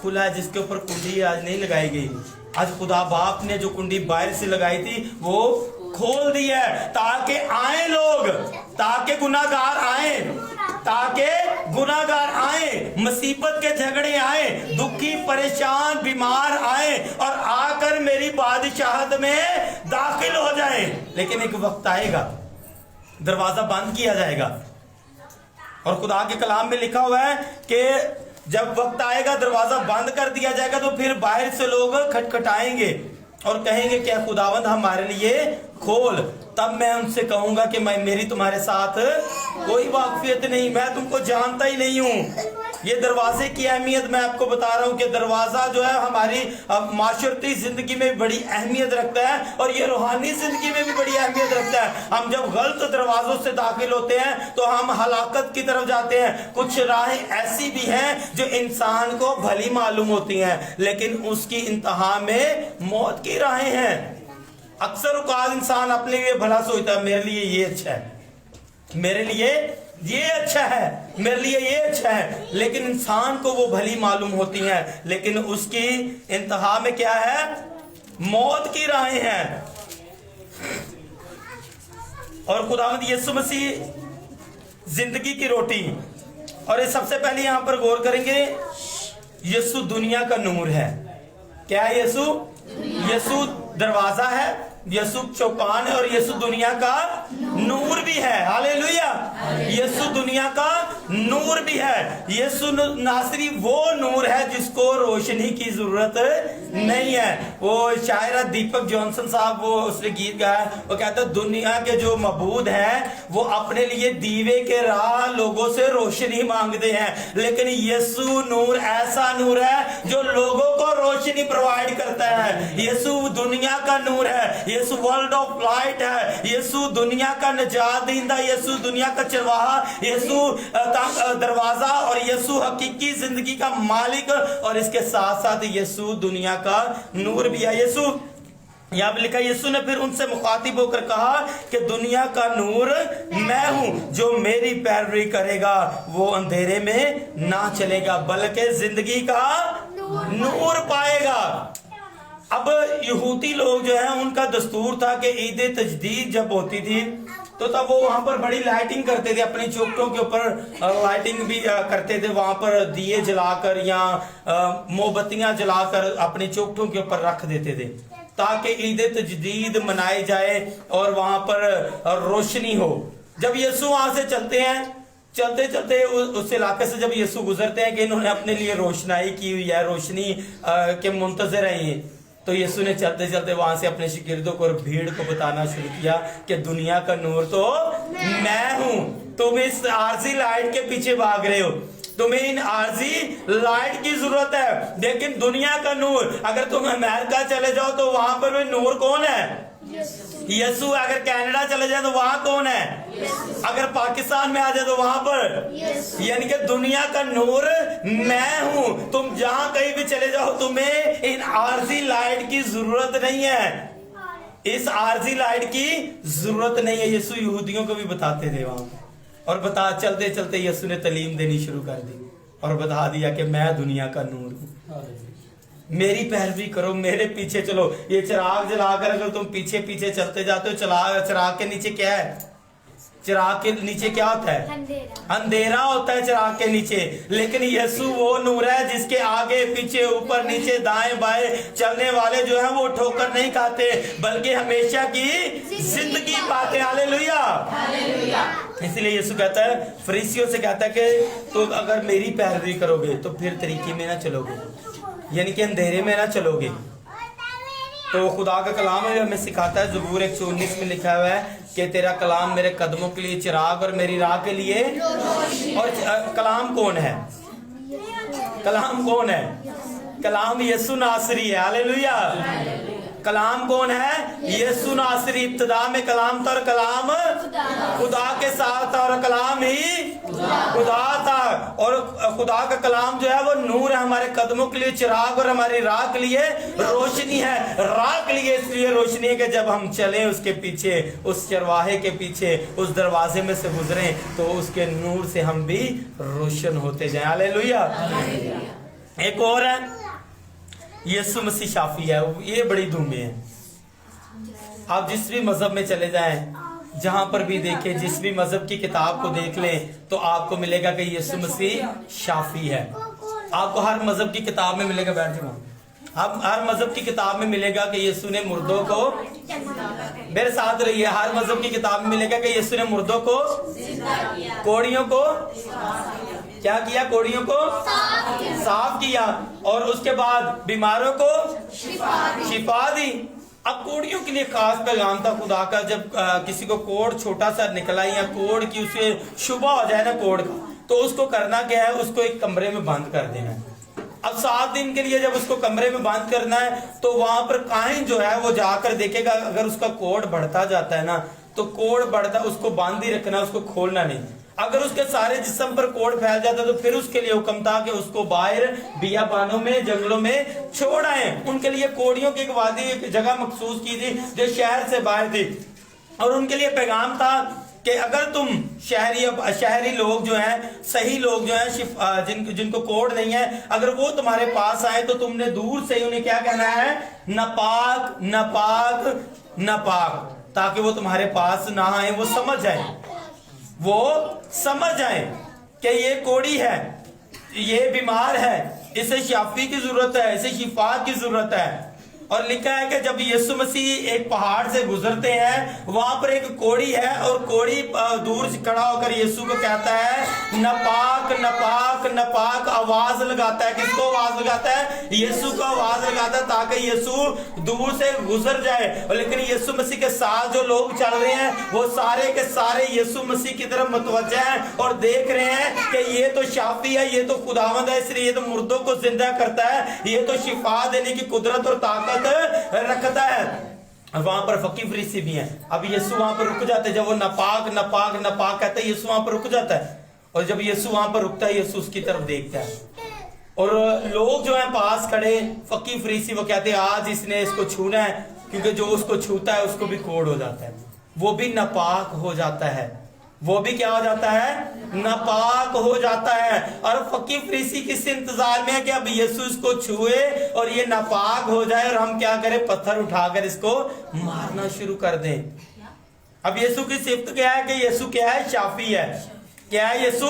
खुला है, जिसके ऊपर कुंडी आज नहीं लगाई गई। आज खुदा बाप ने जो कुंडी बाहर से लगाई थी वो खोल दी है, ताकि आए लोग, ताकि गुनाहगार आए, ताकि गुनाहगार आए, मुसीबत के झगड़े आए, दुखी परेशान बीमार आए और आकर मेरी बादशाहत में दाखिल हो जाए। लेकिन एक वक्त आएगा, दरवाजा बंद किया जाएगा। और खुदा के कलाम में लिखा हुआ है कि जब वक्त आएगा दरवाजा बंद कर दिया जाएगा, तो फिर बाहर से लोग खटखटाएंगे और कहेंगे क्या खुदावंद हमारे लिए खोल। तब मैं उनसे कहूंगा कि मेरी तुम्हारे साथ कोई वाकफियत नहीं, मैं तुमको जानता ही नहीं हूं। ये दरवाजे की अहमियत मैं आपको बता रहा हूं कि दरवाजा जो है हमारी माशरती जिंदगी में बड़ी अहमियत रखता है और ये रूहानी जिंदगी में भी बड़ी अहमियत रखता है। हम जब गलत दरवाजों से दाखिल होते हैं तो हम हलाकत की तरफ जाते हैं। कुछ राहें ऐसी भी हैं जो इंसान को भली मालूम होती हैं, लेकिन उसकी इंतहा में मौत की राहें हैं। अक्सर औकात इंसान अपने लिए भला सोचता है, मेरे लिए ये अच्छा है, मेरे लिए ये अच्छा है, मेरे लिए ये अच्छा है, लेकिन इंसान को वो भली मालूम होती हैं, लेकिन उसकी इंतहा में क्या है? मौत की राहें हैं। और खुदावंद यीशु मसीह जिंदगी की रोटी, और ये सबसे पहले यहां पर गौर करेंगे, यीशु दुनिया का नूर है। क्या है यीशु? यीशु दरवाजा है, यीशु चौपान है और यीशु दुनिया का नूर भी है। हालेलुया! यीशु दुनिया का नूर भी है। यीशु नासरी वो नूर है जिसको रोशनी की जरूरत नहीं है। वो शायरा दीपक जॉनसन साहब वो उसने गीत गाया, वो कहता है दुनिया के जो मबूद हैं वो अपने लिए दीवे के राह लोगों से रोशनी मांगते हैं, लेकिन यीशु नूर ऐसा नूर है जो लोगों को रोशनी प्रोवाइड करता है। यीशु दुनिया का नूर है, यीशु वर्ल्ड ऑफ लाइट है, यीशु दुनिया का निजात दहिंदा, यीशु दुनिया का चरवाहा, यीशु दरवाजा और यीशु हकीकी जिंदगी का मालिक, और इसके साथ साथ यीशु दुनिया का नूर भी है। यीशु यहाँ पे लिखा, यीशु ने फिर उनसे मुखातिब होकर कहा कि दुनिया का नूर मैं हूं, जो मेरी पैरवी करेगा वो अंधेरे में ना चलेगा बल्कि जिंदगी का नूर पाएगा। अब यहूदी लोग जो है उनका दस्तूर था कि ईद तजदीद जब होती थी तो तब वो वहां पर बड़ी लाइटिंग करते थे, अपनी चौखटों के ऊपर लाइटिंग भी करते थे, वहां पर दिए जलाकर या मोमबत्तियां जलाकर अपनी चौखटों के ऊपर रख देते थे ताकि ईद तजदीद मनाई जाए और वहां पर रोशनी हो। जब यीशु वहां से चलते हैं, चलते चलते उस इलाके से जब यीशु गुजरते हैं कि इन्होंने अपने लिए रोशनाई की हुई है, रोशनी के मुंतजर हैं, तो यीशु ने चलते चलते वहां से अपने शागिर्दों को और भीड़ को बताना शुरू किया कि दुनिया का नूर तो मैं हूं, तुम इस आरसी लाइट के पीछे भाग रहे हो, तुम्हें इन आरजी लाइट की जरूरत है, लेकिन दुनिया का नूर, अगर तुम अमेरिका चले जाओ तो वहां पर भी नूर कौन है? यीशु। अगर कनाडा चले जाए तो वहां कौन है? अगर पाकिस्तान में आ जाए तो वहां पर, यानी कि दुनिया का नूर मैं हूं। तुम जहां कहीं भी चले जाओ तुम्हें इन आरजी लाइट की जरूरत नहीं है, इस आरजी लाइट की जरूरत नहीं है। यीशु यहूदियों को भी बताते थे वहां, और बता चलते चलते यीशु ने तालीम देनी शुरू कर दी और बता दिया कि मैं दुनिया का नूर हूं, मेरी पैरवी करो, मेरे पीछे चलो। ये चिराग जलाकर अगर तुम पीछे पीछे चलते जाते हो, चिराग के नीचे क्या है? चिराग के नीचे क्या होता है? अंधेरा होता है चिराग के नीचे। लेकिन यीशु वो नूर है जिसके आगे पीछे ऊपर नीचे दाएं बाएं चलने वाले जो है वो ठोकर नहीं खाते बल्कि हमेशा की जिंदगी पाते। हालेलुया। इसलिए यीशु कहता है, फरीसियों से कहता है कि तो अगर मेरी पैरवी करोगे तो फिर तरीके में ना चलोगे, यानी कि अंधेरे में ना चलोगे। तो खुदा का कलाम हमें सिखाता है, ज़बूर 119 में लिखा हुआ है कि तेरा कलाम मेरे कदमों के लिए चिराग और मेरी राह के लिए। और कलाम कौन है? कलाम कौन है? कलाम यीशु नासरी है। हालेलुया। कलाम कौन है? यीशु नासरी। इब्तिदा में कलाम था और कलाम खुदा के साथ था और कलाम ही खुदा था। और खुदा का कलाम जो है वो नूर है, हमारे कदमों के लिए चिराग और हमारी राह के लिए रोशनी है। राह के लिए इसलिए रोशनी है कि जब हम चलें उसके पीछे, उस चरवाहे के पीछे, उस दरवाजे में से गुजरें तो उसके नूर से हम भी रोशन होते जाएं। हालेलुया। एक और है, यीशु मसीह शाफी है। ये बड़ी धूम में है। आप जिस भी मजहब में चले जाएं, जहां पर भी देखें, जिस भी मजहब की किताब को देख लें तो आपको मिलेगा कि यीशु मसीह शाफी है। आपको हर मजहब की किताब में मिलेगा, बैठ जाओ, आप हर मजहब की किताब में मिलेगा कि यीशु ने मुर्दों को, मेरे साथ रहिए, हर मजहब की किताब में मिलेगा कि यीशु ने मुर्दों को, कोड़ियों को क्या किया? कोड़ियों को साफ किया और उसके बाद बीमारों को शिफा दी। अब कोड़ियों के लिए खास पैगाम था खुदा का। जब किसी को कोड़ छोटा सा निकला या कोड़ की उसे शुबा हो जाए ना कोड़ का, तो उसको करना क्या है? उसको एक कमरे में बंद कर देना है। अब 7 दिन के लिए जब उसको कमरे में बंद करना है तो वहां पर काहिन जो है वो जाकर देखेगा, अगर उसका कोड़ बढ़ता जाता है ना तो कोड़ बढ़ता, उसको बांध ही रखना, उसको खोलना नहीं। अगर उसके सारे जिस्म पर कोड़ फैल जाता तो फिर उसके लिए हुक्म था कि उसको बाहर बियाबानों में, जंगलों में छोड़ आए। उनके लिए कोड़ियों की एक वादी, एक जगह मखसूस की थी जो शहर से बाहर थी। और उनके लिए पैगाम था कि अगर तुम शहरी लोग जो हैं, सही लोग जो हैं, जिनको कोड़ नहीं है, अगर वो तुम्हारे पास आए तो तुमने दूर से ही उन्हें क्या कहना है? नापाक, नापाक, नापाक, ताकि वो तुम्हारे पास ना आए, वो समझ जाए, वो समझ जाए कि ये कोड़ी है, ये बीमार है, इसे शाफी की जरूरत है, इसे शिफा की जरूरत है। और लिखा है कि जब यीशु मसीह एक पहाड़ से गुजरते हैं, वहां पर एक कोड़ी है और कोड़ी दूर से खड़ा होकर यीशु को कहता है नापाक, नापाक, नापाक, आवाज लगाता है। किसको आवाज लगाता है? यीशु को आवाज लगाता है ताकि यीशु दूर से गुजर जाए। और लेकिन यीशु मसीह के साथ जो लोग चल रहे हैं वो सारे के सारे यीशु मसीह की तरफ मुतवज्जह हैं और देख रहे हैं कि ये तो शाफी है, ये तो खुदावंद है, इसलिए ये तो मुर्दों को जिंदा करता है, ये तो शिफा देने की कुदरत और ताकत रखता है। वहां पर फकीर फरीसी भी हैं। अब यीशु वहां पर रुक जाते हैं। जब वो नापाक, नापाक, नापाक कहते हैं, यीशु वहां पर रुक जाता है। और जब यीशु वहां पर रुकता है, यीशु उसकी तरफ देखता है और लोग जो हैं पास खड़े, फकीर फरीसी, वो कहते हैं आज इसने इसको छूना है, क्योंकि जो उसको छूता है उसको भी कोड़ हो जाता है, वो भी नापाक हो जाता है, वो भी क्या हो जाता है? नापाक हो जाता है। और फकीर फरीसी किस इंतजार में है कि अब यीशु इसको छुए और ये नापाक हो जाए और हम क्या करें? पत्थर उठाकर इसको मारना शुरू कर दें। अब यीशु की सिफ्त क्या है कि यीशु क्या है? शाफी है। क्या है? यीशु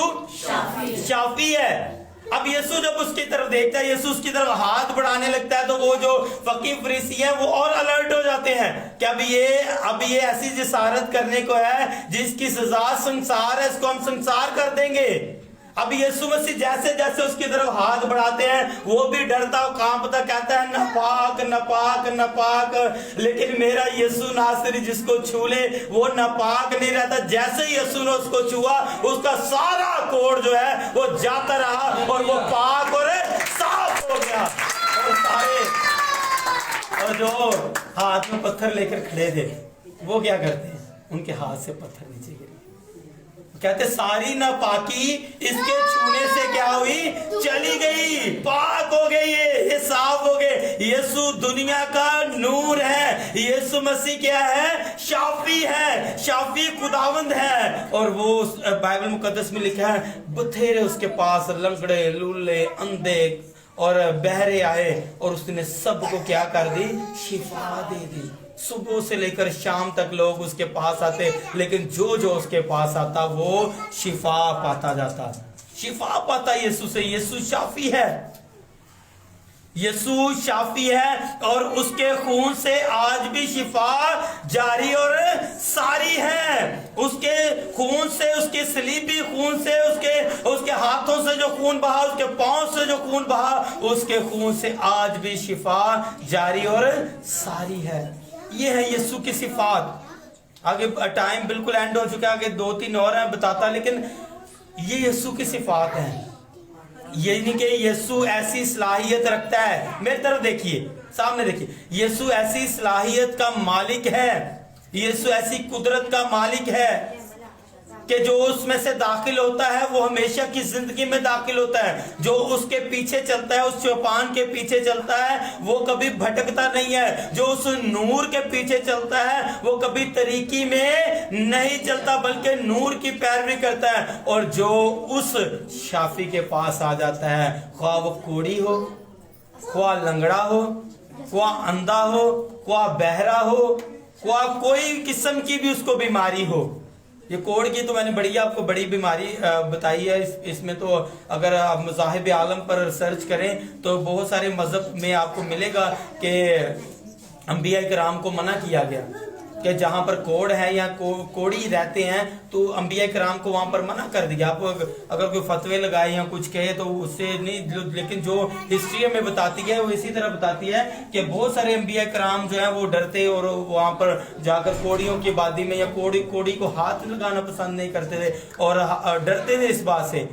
शाफी है। अब यीशु जब उसकी तरफ देखता है, यीशु उसकी तरफ हाथ बढ़ाने लगता है, तो वो जो फकीर फरीसी है वो और अलर्ट हो जाते हैं कि अब ये ऐसी जिसारत करने को है जिसकी सजा संसार है, इसको हम संसार कर देंगे। अब यीशु मसीह जैसे जैसे उसकी तरफ हाथ बढ़ाते हैं वो भी डरता और कांपता, कहता है नापाक, नापाक, नापाक। लेकिन मेरा यीशु नासरी जिसको छू ले वो नापाक नहीं रहता। जैसे ही यीशु ने उसको छुआ, उसका सारा कोड़ जो है वो जाता रहा और वो पाक और साफ हो गया। और सारे और जो हाथ में पत्थर लेकर खड़े थे वो क्या करते हैं? उनके हाथ से पत्थर नीचे गिरे। कहते सारी नापाकी इसके छूने से क्या हुई? चली गई, पाक हो गई, ये साफ हो गए। यीशु दुनिया का नूर है। यीशु मसीह क्या है? शाफी है, शाफी खुदावंद है। और वो बाइबल मुकद्दस में लिखा है बथेरे उसके पास लंगड़े, लूले, अंधे और बहरे आए और उसने सबको क्या कर दी? शिफा दे दी। सुबह से लेकर शाम तक लोग उसके पास आते, लेकिन जो जो उसके पास आता वो शिफा पाता जाता, शिफा पाता यीशु से। यीशु शाफी है, यीशु शाफी है और उसके खून से आज भी शिफा जारी और सारी है। उसके खून से, उसके सलीबी खून से, उसके हाथ हाथों से जो खून बहा, उसके पांव से जो खून बहा, उसके खून से आज भी शिफा जारी और सारी है। ये है यीशु की सिफात। आगे टाइम बिल्कुल एंड हो चुका है, आगे 2-3 और हैं बताता, लेकिन ये यीशु की सिफात है। ये नहीं कि यीशु ऐसी सलाहियत रखता है, मेरी तरफ देखिए, सामने देखिए, यीशु ऐसी सलाहियत का मालिक है, यीशु ऐसी कुदरत का मालिक है कि जो उसमें से दाखिल होता है वो हमेशा की जिंदगी में दाखिल होता है। जो उसके पीछे चलता है, उस चौपान के पीछे चलता है, वो कभी भटकता नहीं है। जो उस नूर के पीछे चलता है वो कभी तरीकी में नहीं चलता, बल्कि नूर की पैरवी करता है। और जो उस शाफी के पास आ जाता है, ख्वाह वो कोढ़ी हो, ख्वाह लंगड़ा हो, ख्वाह अंधा हो, ख्वाह बहरा हो, ख्वाह कोई किस्म की भी उसको बीमारी हो। ये कोढ़ की तो मैंने आपको बड़ी बीमारी बताई है। इसमें तो अगर आप मज़ाहिब आलम पर सर्च करें तो बहुत सारे मजहब में आपको मिलेगा कि अंबिया कराम को मना किया गया कि जहाँ पर कोढ़ है या कोढ़ी रहते हैं तो अंबिया कराम को वहाँ पर मना कर दिया। आप अगर कोई फतवे लगाए या कुछ कहे तो उससे नहीं, लेकिन जो हिस्ट्री में बताती है वो इसी तरह बताती है कि बहुत सारे अंबिया कराम जो है वो डरते और वहाँ पर जाकर कोढ़ियों की आबादी में या कोढ़ी को हाथ लगाना पसंद नहीं करते थे और डरते थे इस बात से।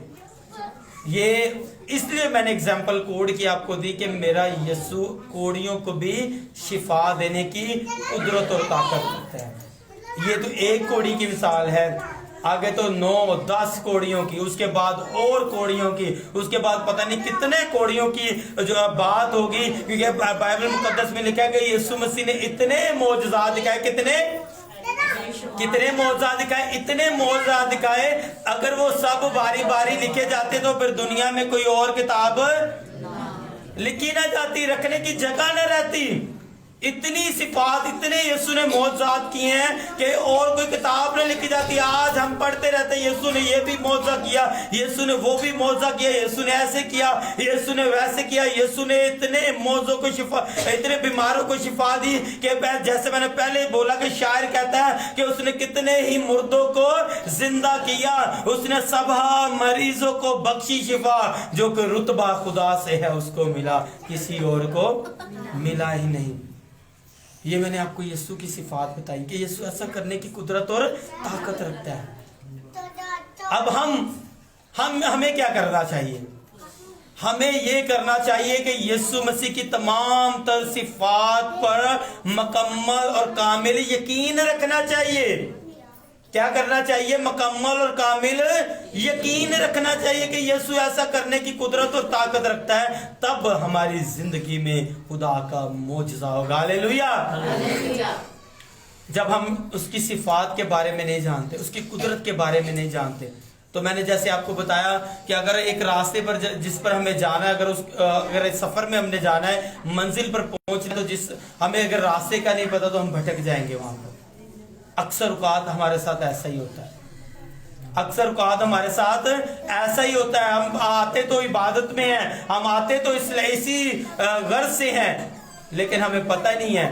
ये इसलिए मैंने एग्जाम्पल कोढ़ की आपको दी कि मेरा यीशु कोढ़ियों को भी शिफा देने की कुदरत और ताकत रखता है। ये तो एक कोढ़ी की मिसाल है, आगे तो 9-10 कोढ़ियों की, उसके बाद और कोढ़ियों की, उसके बाद पता नहीं कितने कोढ़ियों की जो बात होगी, क्योंकि बाइबल मुकद्दस में लिखा है कि यीशु मसीह ने इतने मौजज़ात दिखाए, कितने मौजज़ात दिखाए, इतने मौजज़ात दिखाए। अगर वो सब बारी बारी लिखे जाते तो फिर दुनिया में कोई और किताब लिखी ना जाती, रखने की जगह न रहती। इतनी सिफात, इतने यीशु ने मौजज़ात किए हैं कि और कोई किताब न लिखी जाती। आज हम पढ़ते रहते हैं यीशु ने ये भी मौजज़ा किया, यीशु ने वो भी मौजज़ा किया, यीशु ने ऐसे किया, यीशु ने वैसे किया। यीशु ने इतने मौजों को शिफा, इतने बीमारों को शिफा दी कि जैसे मैंने पहले बोला कि शायर कहता है कि उसने कितने ही मुर्दों को जिंदा किया, उसने सब मरीजों को बख्शी शिफा। जो कि रुतबा खुदा से है उसको मिला, किसी और को मिला ही नहीं। ये मैंने आपको यीशु की सिफात बताई कि यीशु ऐसा करने की कुदरत और ताकत रखता है। अब हमें क्या करना चाहिए? हमें ये करना चाहिए कि यीशु मसीह की तमाम तर सिफात पर मुकम्मल और कामिल यकीन रखना चाहिए। क्या करना चाहिए? मुकम्मल और कामिल यकीन रखना चाहिए कि यीशु ऐसा करने की कुदरत और ताकत रखता है। तब हमारी जिंदगी में खुदा का मौजज़ा होगा। हालेलुया। जब हम उसकी सिफात के बारे में नहीं जानते, उसकी कुदरत के बारे में नहीं जानते, तो मैंने जैसे आपको बताया कि अगर एक रास्ते पर जिस पर हमें जाना है, अगर इस सफर में हमने जाना है, मंजिल पर पहुंचना, तो हमें अगर रास्ते का नहीं पता तो हम भटक जाएंगे वहां पर। अक्सर औकात हमारे साथ ऐसा ही होता है, अक्सर औकात हमारे साथ ऐसा ही होता है। हम आते तो इबादत में हैं, हम आते तो इसी गर्ज से हैं, लेकिन हमें पता नहीं है,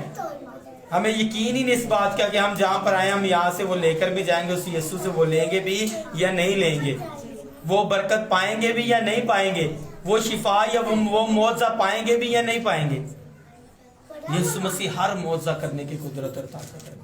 हमें यकीन ही नहीं इस बात का कि हम जहाँ पर आए हम यहाँ से वो लेकर भी जाएंगे, उस यीशु से वो लेंगे भी या नहीं लेंगे, वो बरकत पाएंगे भी या नहीं पाएंगे, वो शिफा या वो मौजज़ा पाएंगे भी या नहीं पाएंगे। यीशु मसीह हर मौजज़ा करने की कुदरत और ताकत है।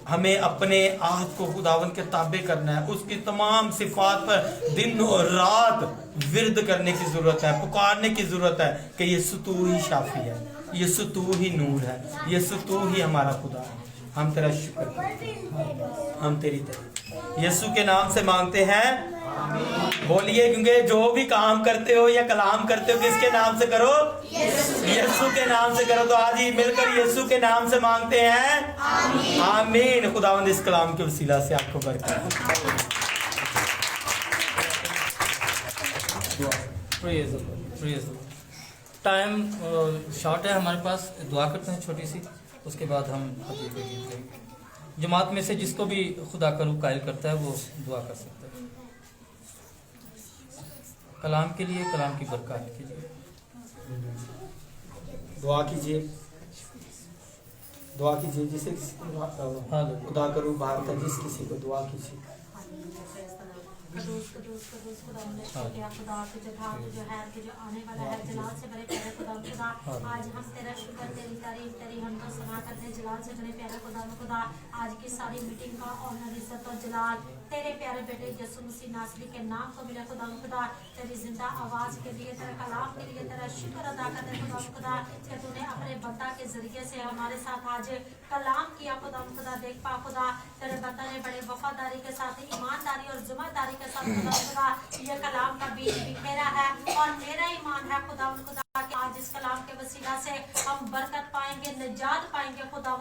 हमें अपने आहद को खुदावन के ताबे करना है, उसकी तमाम सिफात पर दिन और रात विर्द करने की जरूरत है, पुकारने की जरूरत है कि यीशु तू ही शाफी है, यीशु तू ही नूर है, यीशु तू ही हमारा खुदा है। हम तेरा शुक्र करते हैं, हम तेरी तरह यीशु के नाम से मांगते हैं। बोलिए, क्योंकि जो भी काम करते हो या कलाम करते हो किसके नाम से करो? यीशु के नाम से करो। तो आज ही मिलकर यीशु के नाम से मांगते हैं, आमीन। खुदावंद इस कलाम के वसीला से आपको बरकत। टाइम शॉर्ट है हमारे पास, दुआ करते हैं छोटी सी, उसके बाद हम हदीस पे जाएंगे। जमात में से जिसको भी खुदा का रूह कायल करता है वो दुआ कर सकता है, कलाम के लिए, कलाम की बरकत के लिए दुआ कीजिए, दुआ कीजिए। जिसे खुदा का रूह बाहर था, जिस किसी को दुआ कीजिए। कदूस कदूस कदूस खुदा हमने शुक्रिया खुदा तुझे था तुझे है तुझे आने वाला है जलाल से बड़े प्यारे खुदा खुदा आज हम तेरा शुक्र तेरी तारीफ तेरी हम तो सना करते हैं जलाल से बड़े प्यारे खुदा आज की सारी मीटिंग का ऑनर इज्जत और जलाल तेरे प्यारे बेटे यीशु मसीह नासरी के नाम को मिला खुदा तेरी जिंदा आवाज के लिए तेरे कलाम के लिए तेरा शुक्र अदा करते हैं खुदा कि तूने अपने बंदा के जरिए से हमारे साथ आज कलाम किया खुदा देख पा खुदा तेरे बंदा ने बड़े वफादारी के साथ ईमानदारी और जिम्मेदारी के साथ खुदा ये कलाम का बीज बिखेरा है और मेरा ईमान है खुदा कि आज इस कलाम के वसीला से हम बरकत पाएंगे निजात पाएंगे खुदा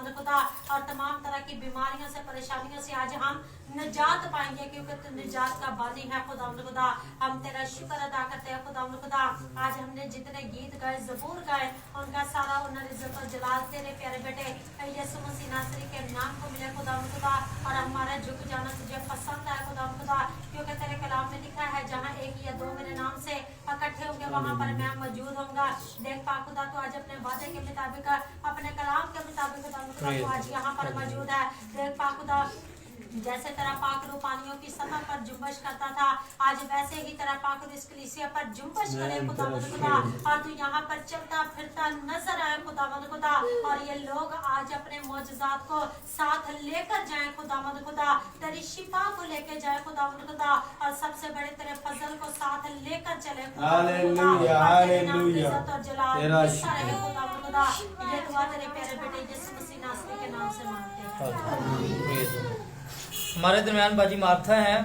और तमाम तरह की बीमारियों से परेशानियों से आज हम निजात पाएंगे क्योंकि तू निजात का बानी है खुदा हम तेरा शुक्र अदा करते हैं खुदा आज हमने जितने गीत गाए जबूर गाए उनका सारा हुनर इज्जत और जलाल तेरे प्यारे बेटे यीशु मसीह नासरी के नाम को मिले खुदा और हमारा झुक जाना तुझे पसंद है खुदा क्योंकि तेरे कलाम में लिखा है जहाँ एक या दो मेरे नाम से इकट्ठे होंगे वहाँ पर मैं मौजूद होऊंगा देख पा खुदा तो आज अपने वादे के मुताबिक अपने कलाम के मुताबिक खुदा तो आज यहाँ पर मौजूद है देख पा खुदा जैसे तेरा पाक रूह पानियों की सतह पर जुम्बश करता था आज वैसे ही तेरा पाक रूह इस कलीसिया पर जुम्बश करे खुदा और तू यहाँ पर चलता फिरता नजर आए खुदा और ये लोग आज अपने मौजूदात को साथ लेकर जाए खुदा तेरी शिफा को लेकर जाए खुदा और सबसे बड़े तेरे फजल को साथ लेकर चले हालेलुया हालेलुया तेरा खुदा ये दुआ तेरे प्यारे बेटे यीशु मसीह नासरी के नाम से मांगते हैं। हमारे दरमियान बाजी मार्था हैं।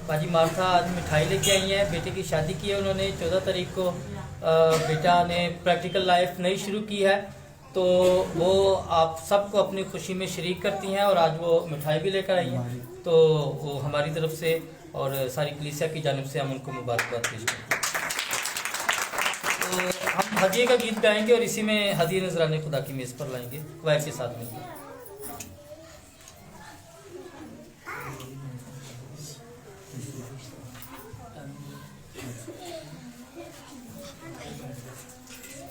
बाजी मार्था आज मिठाई लेके आई हैं। बेटे की शादी की है उन्होंने 14 तारीख को। बेटा ने प्रैक्टिकल लाइफ नई शुरू की है तो वो आप सबको अपनी खुशी में शरीक करती हैं और आज वो मिठाई भी लेकर आई हैं तो वो हमारी तरफ से और सारी कलीसिया की जानिब से हम उनको मुबारकबाद पेश करते हैं। तो हम हदिये का गीत गाएंगे और इसी में हदिये नजराने खुदा की मेज़ पर लाएंगे वायर के साथ में।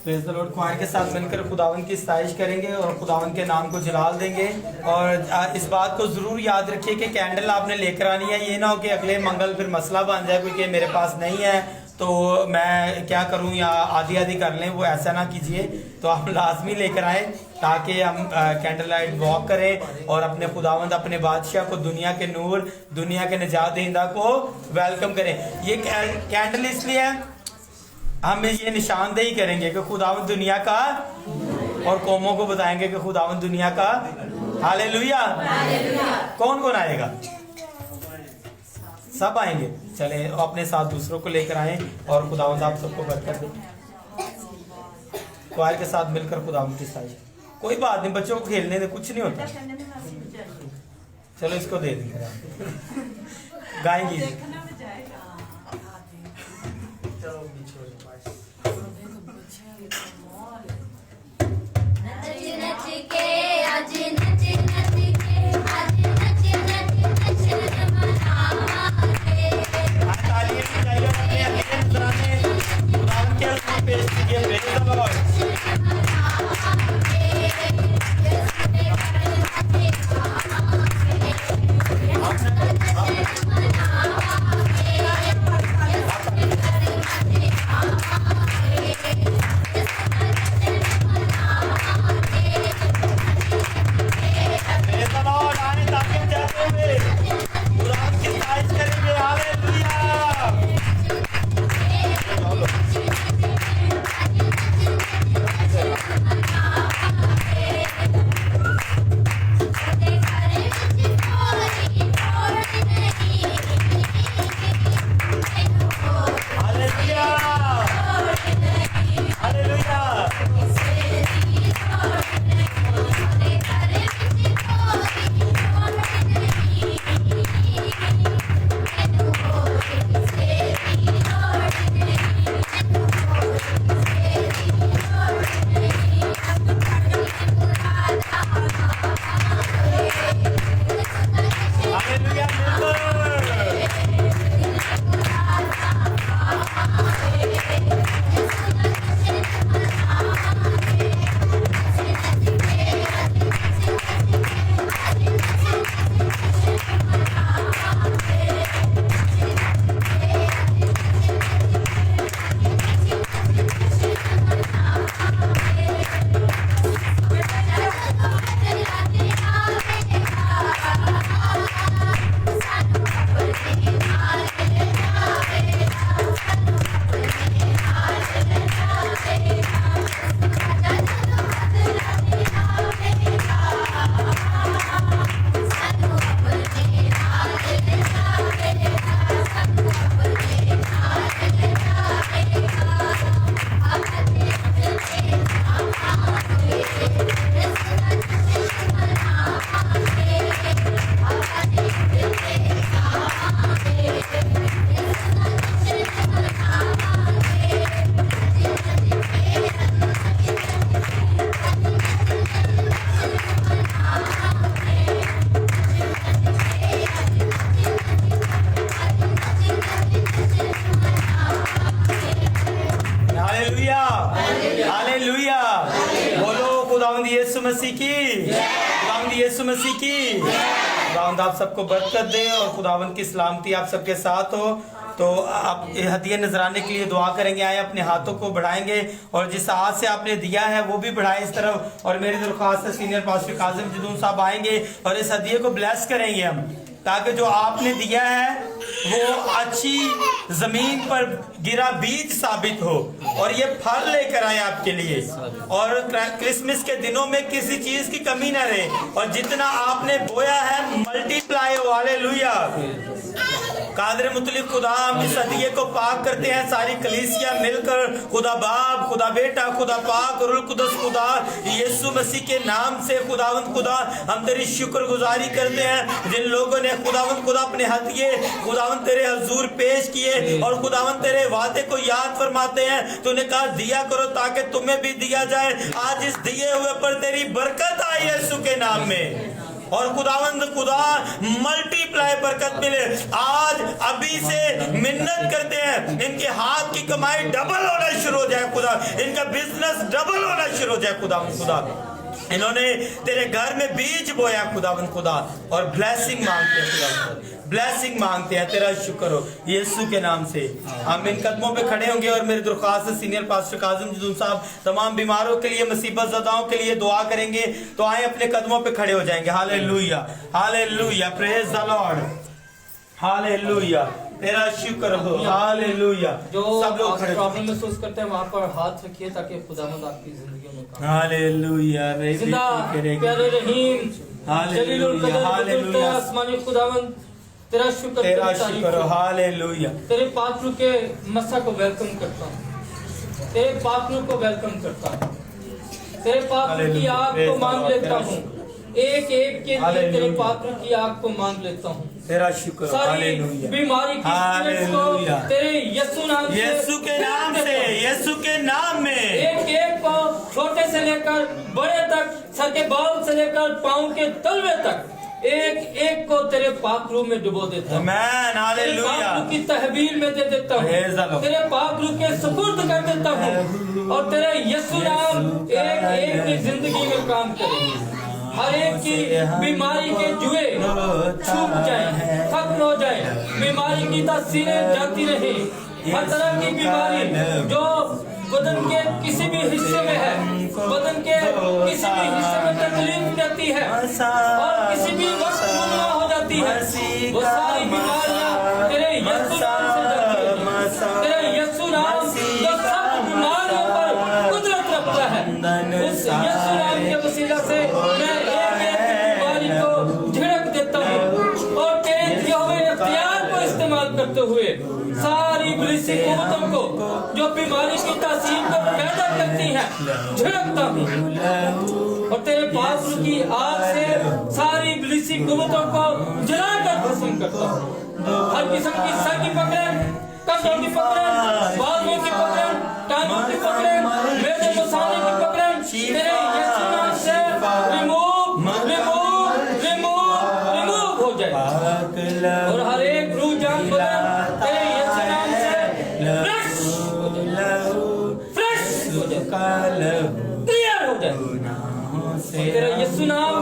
प्रेज़ द लॉर्ड ख्वार के साथ मिलकर खुदावन की सताइश करेंगे और खुदावन के नाम को जलाल देंगे। और इस बात को ज़रूर याद रखिए कि कैंडल आपने लेकर आनी है। ये ना हो कि अगले मंगल फिर मसला बन जाए क्योंकि मेरे पास नहीं है तो मैं क्या करूं या आधी आधी कर लें, वो ऐसा ना कीजिए। तो आप लाजमी लेकर आएँ ताकि हम कैंडल लाइट वॉक करें और अपने खुदावंद अपने बादशाह को दुनिया के नूर दुनिया के निजात दहिंदा को वेलकम करें। ये कैंडल इसलिए है हम ये निशानदेही करेंगे कि खुदावंद दुनिया का और कौमों को बताएंगे कि खुदावंद दुनिया का। हालेलुया। कौन कौन आएगा? सब आएंगे। चले अपने साथ दूसरों को लेकर आए और खुदावंद आप सबको बरकत दे। ख्वार के साथ मिलकर खुदावंद की सताइश। कोई बात नहीं, बच्चों को खेलने दे, कुछ नहीं होता। चलो इसको दे देंगे, गाएंगे। मसीह की, खुदावंद यीशु मसीह की। खुदावंद आप सबको बरकत दे और खुदावंद की सलामती आप सबके साथ हो। तो आप हदिया नजराने के लिए दुआ करेंगे, आए अपने हाथों को बढ़ाएंगे और जिस हाथ से आपने दिया है वो भी बढ़ाएं इस तरफ। और मेरी दरख्वास्त है सीनियर पास्टर काजिम जदून साहब आएंगे और इस हदिये को ब्लेस करेंगे हम, ताकि जो आपने दिया है वो अच्छी जमीन पर गिरा बीज साबित हो और ये फल लेकर आए आपके लिए। और क्रिसमस के दिनों में किसी चीज की कमी ना रहे और जितना आपने बोया है मल्टीप्लाई हो। हालेलुया। कादर मुतलिक खुदा हम इस हदिये को पाक करते हैं, सारी कलीसिया मिलकर खुदा बाप, खुदा बेटा, खुदा पाक, रूह कुदस, खुदा यीशु मसीह के नाम से खुदावंद खुदा हम तेरी शुक्रगुजारी करते हैं। जिन लोगों ने खुदावंद खुदा अपने हदिये खुदावंद तेरे हजूर पेश किए और खुदावंद तेरे वादे को याद फरमाते हैं, तूने कहा दिया करो ताकि तुम्हें भी दिया जाए। आज इस दिए हुए पर तेरी बरकत आई यीशु के नाम में और खुदावंद खुदा मल्टीप्लाई बरकत मिले। आज अभी से मिन्नत करते हैं इनके हाथ की कमाई डबल होना शुरू हो जाए खुदा, इनका बिजनेस डबल होना शुरू हो जाए खुदावंद खुदा। इन्होंने तेरे घर में बीज बोया खुदावंद खुदा और ब्लेसिंग मांगते हैं खुदा, ब्लेसिंग मांगते हैं, तेरा शुक्र हो यीशु के नाम से। हम इन कदमों पे खड़े होंगे और मेरी दरख्वास्त है सीनियर पास्टर काजिम जदून साहब तमाम बीमारों के लिए, मुसीबत ज़दाओं के लिए दुआ करेंगे। तो आए अपने कदमों पे खड़े हो जाएंगे। Hallelujah, hallelujah, praise the Lord, hallelujah, तेरा शुक्र हो। हालेलुया। जो सब लोग खड़े प्रॉब्लम महसूस करते हैं वहाँ पर हाथ रखिए ताकि खुदावंद आपकी जिंदगी में काम। हालेलुया, जिंदा प्यारे रहीम जलीलुल कदर हालेलुया, आसमानी खुदावंद तेरा शुक्र, तेरा शुक्र हो। हालेलुया। तेरे पाक रूह के मसा को वेलकम करता हूँ, तेरे पाक रूह को वेलकम करता हूँ, तेरे पाक रूह की आग को मांग लेता हूँ, एक एक के लिए तेरे पाक रूह की आग को मांग लेता हूँ। तेरा शुक्र। सारी बीमारी की को तेरे यीशु नाम से, यीशु के नाम से, यीशु के नाम में एक एक को छोटे से लेकर बड़े तक, सर के बाल से लेकर पाँव के तलवे तक एक एक को तेरे पाक रूह में डुबो देता हूँ। आमीन, हालेलुया। तेरे पाक रूह की तहवील में दे देता हूँ, तेरे पाक रूह के सुपुर्द कर देता हूँ और तेरे यीशु नाम एक एक की जिंदगी में काम करे। हर एक की बीमारी के जुए छूट जाए, खत्म हो जाए, बीमारी की तासीरें जाती रहे। हर तरह की बीमारी जो बदन के किसी भी हिस्से में है, बदन के किसी भी हिस्से में तकलीफ रहती है और किसी भी वक्त गुनाह हो जाती है, वो सारी बीमारियां तेरे यीशु नाम से जाती है। तेरे यीशु नाम जो सब बीमारियों पर कुदरत रखता है, उस यीशु नाम के वसीला से मैं एक एक बीमारी को झिड़क देता हूँ और तेरे दिए हुए इख्तियार को इस्तेमाल करते हुए सारी इब्लीसी कुव्वतों को जो बीमारी की तासीर को पैदा करती है झिड़कता हूँ और तेरे पास की आग से सारी इब्लीसी कुव्वतों को जलाकर भस्म करता हूँ। हर किस्म की सर की पकड़न, कंधों की पकड़न, बालों की पकड़न, टांगों की पकड़न, मेरे मसाले की पकड़न तेरे यीशु नाम से रिमूव रिमूव रिमूव रिमूव हो जाए और हर एक रूह जान बदन तेरे यीशु नाम से फ्रेश हो जाए, क्लियर हो जाए। तेरे यीशु नाम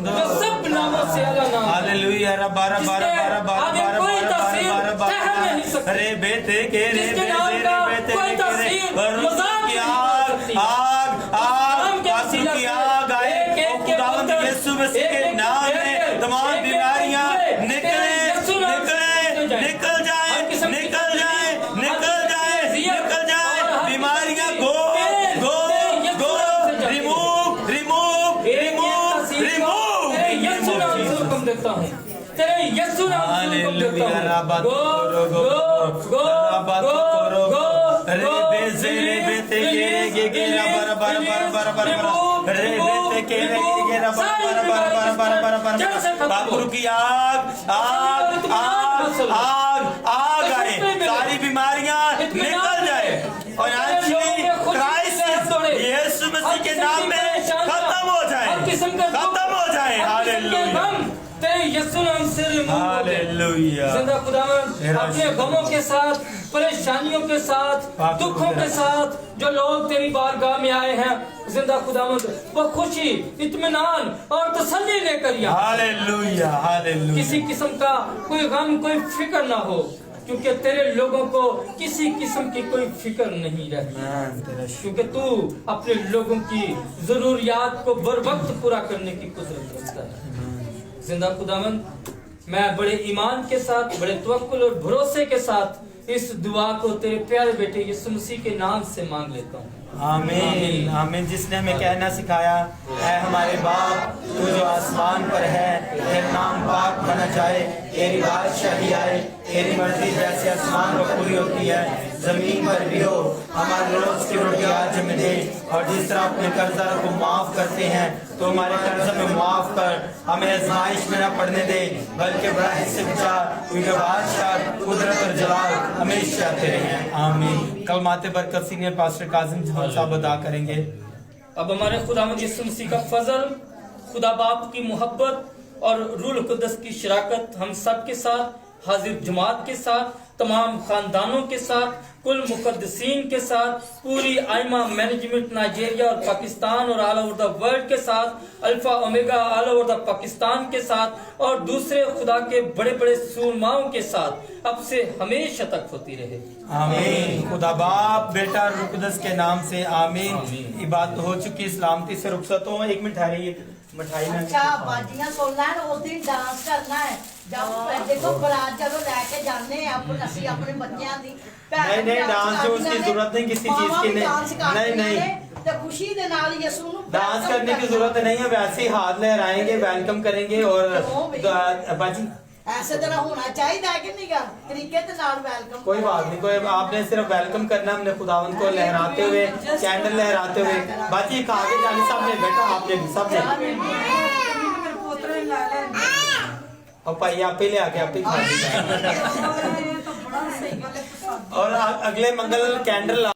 जो सब नामों से अलग नाम है। हालेलुया। रब्बा रब्बा रब्बा रब्बा आगे कोई तफसीर कह नहीं सकती। रे बेटे के रे जिसके नाम का कोई तफसीर मजाक नहीं हो सकती। आग आग आग की आग आए खुदावंद यीशु मसीह के नाम में तमाम बीमारियां निकले निकले निकल जाए निकल जाए निकल जाए निकल जाए, बीमारियां गो गो गो, रिमूव रिमूव रिमूव रिमूव। यीशु नाम से हुक्म देता हूँ, तेरे यीशु नाम से हुक्म देता हूँ, गो गो गो गो गो रे बेसे रे बेते के गे बर बर बर बर बर बर रे बेते के गे बर बर बर बर बर बर बाबू की आग आग आग आग आग आए, सारी बीमारियां निकल जाए और एक्चुअली क्राइस्ट यीशु मसीह के नाम में खत्म हो जाए, खत्म हो जाए। हालेलुया। तेरे यीशु नाम से रिमूव हो जाए। हालेलुया। जिंदा खुदावंद अपने गमों के साथ, परेशानियों के साथ, दुखों के साथ जो लोग तेरी बारगाह में आए हैं जिंदा खुदावंद वो खुशी, इत्मीनान और तसल्ली लेकर यहाँ हालेलुया हालेलुया। किसी किस्म का कोई गम, कोई फिक्र ना हो, क्योंकि तेरे लोगों को किसी किस्म की कोई फिक्र नहीं रहती, आमीन। तेरा क्योंकि तू अपने लोगों की जरूरियात को बर वक्त पूरा करने की कुदरत रखता है। जिंदा खुदावंद, मैं बड़े ईमान के साथ, बड़े तवक्कुल और भरोसे के साथ इस दुआ को तेरे प्यारे बेटे यीशु मसीह के नाम से मांग लेता हूँ। आमीन आमीन। जिसने हमें कहना सिखाया, ऐ हमारे बाप तू जो आसमान पर है, तेरा नाम पाक बना जाए, तेरी बादशाही आए, तेरी मर्जी जैसे आसमान पर पूरी होती है जमीन पर भी हो। हमारे रोज की रोटी आज हमें दे, और जिस तरह अपने कर्जदारों को माफ करते हैं तो हमारे कर्ज में माफ कर, हमें आजमाइश में न पड़ने दे, बल्कि बुराई से बचा, क्योंकि बादशाह कुदरत और जलाल हमेशा तेरे हैं। आमीन। कलमाते बरकत सीनियर पास्टर काजिम साहब अदा करेंगे। अब हमारे खुदावंद यीशु मसीह का फजल, खुदा बाप की मोहब्बत और रूह कुदस की शराकत हम सब के साथ, हाजिर जमात के साथ, तमाम खानदानों के साथ, कुल मुकद्दसीन के साथ, पूरी आइमा मैनेजमेंट नाइजीरिया और पाकिस्तान और ऑल ओवर द वर्ल्ड के साथ, alpha omega all over the Pakistan के साथ और दूसरे खुदा के बड़े बड़े सूरमाओं के साथ अब से हमेशा तक होती रहे। आमीन। खुदा बाप, बेटा, रूह कुदस के नाम से आमीन। आमीन। इबादत हो चुकी, सलामती से रुखसत हो। एक मिनट ठहरिए, मिठाई में अच्छा बाजियां सुन लैन, उस दिन डांस करना है जब देखो बरात ਜਦੋਂ ਲੈ ਕੇ ਜਾਂਦੇ ਆ ਅਸੀਂ ਆਪਣੇ ਬੱਚਿਆਂ ਦੀ नहीं नहीं, डांस जो उसकी जरूरत नहीं किसी चीज की, नहीं नहीं ਤੇ ਖੁਸ਼ੀ ਦੇ ਨਾਲ ਯਿਸੂ ਨੂੰ डांस करने की जरूरत नहीं है, वैसे ही हाथ लहराएंगे, वेलकम करेंगे। और बाजी ऐसे तरह होना चाहिए कि नहीं गा तरीके के नाल वेलकम। कोई बात नहीं, कोई आपने सिर्फ वेलकम करना, हमने खुदावंत को लहराते हुए, कैंडल लहराते हुए। बाजी एक आगे जाने सामने बेटा, आपने भी सबने, मेरे पोतरे ने ला ले और भाई आप ही ले आके आप ही खा लीजिए। ये तो बड़ा सही गल है। और अगले मंगल कैंडल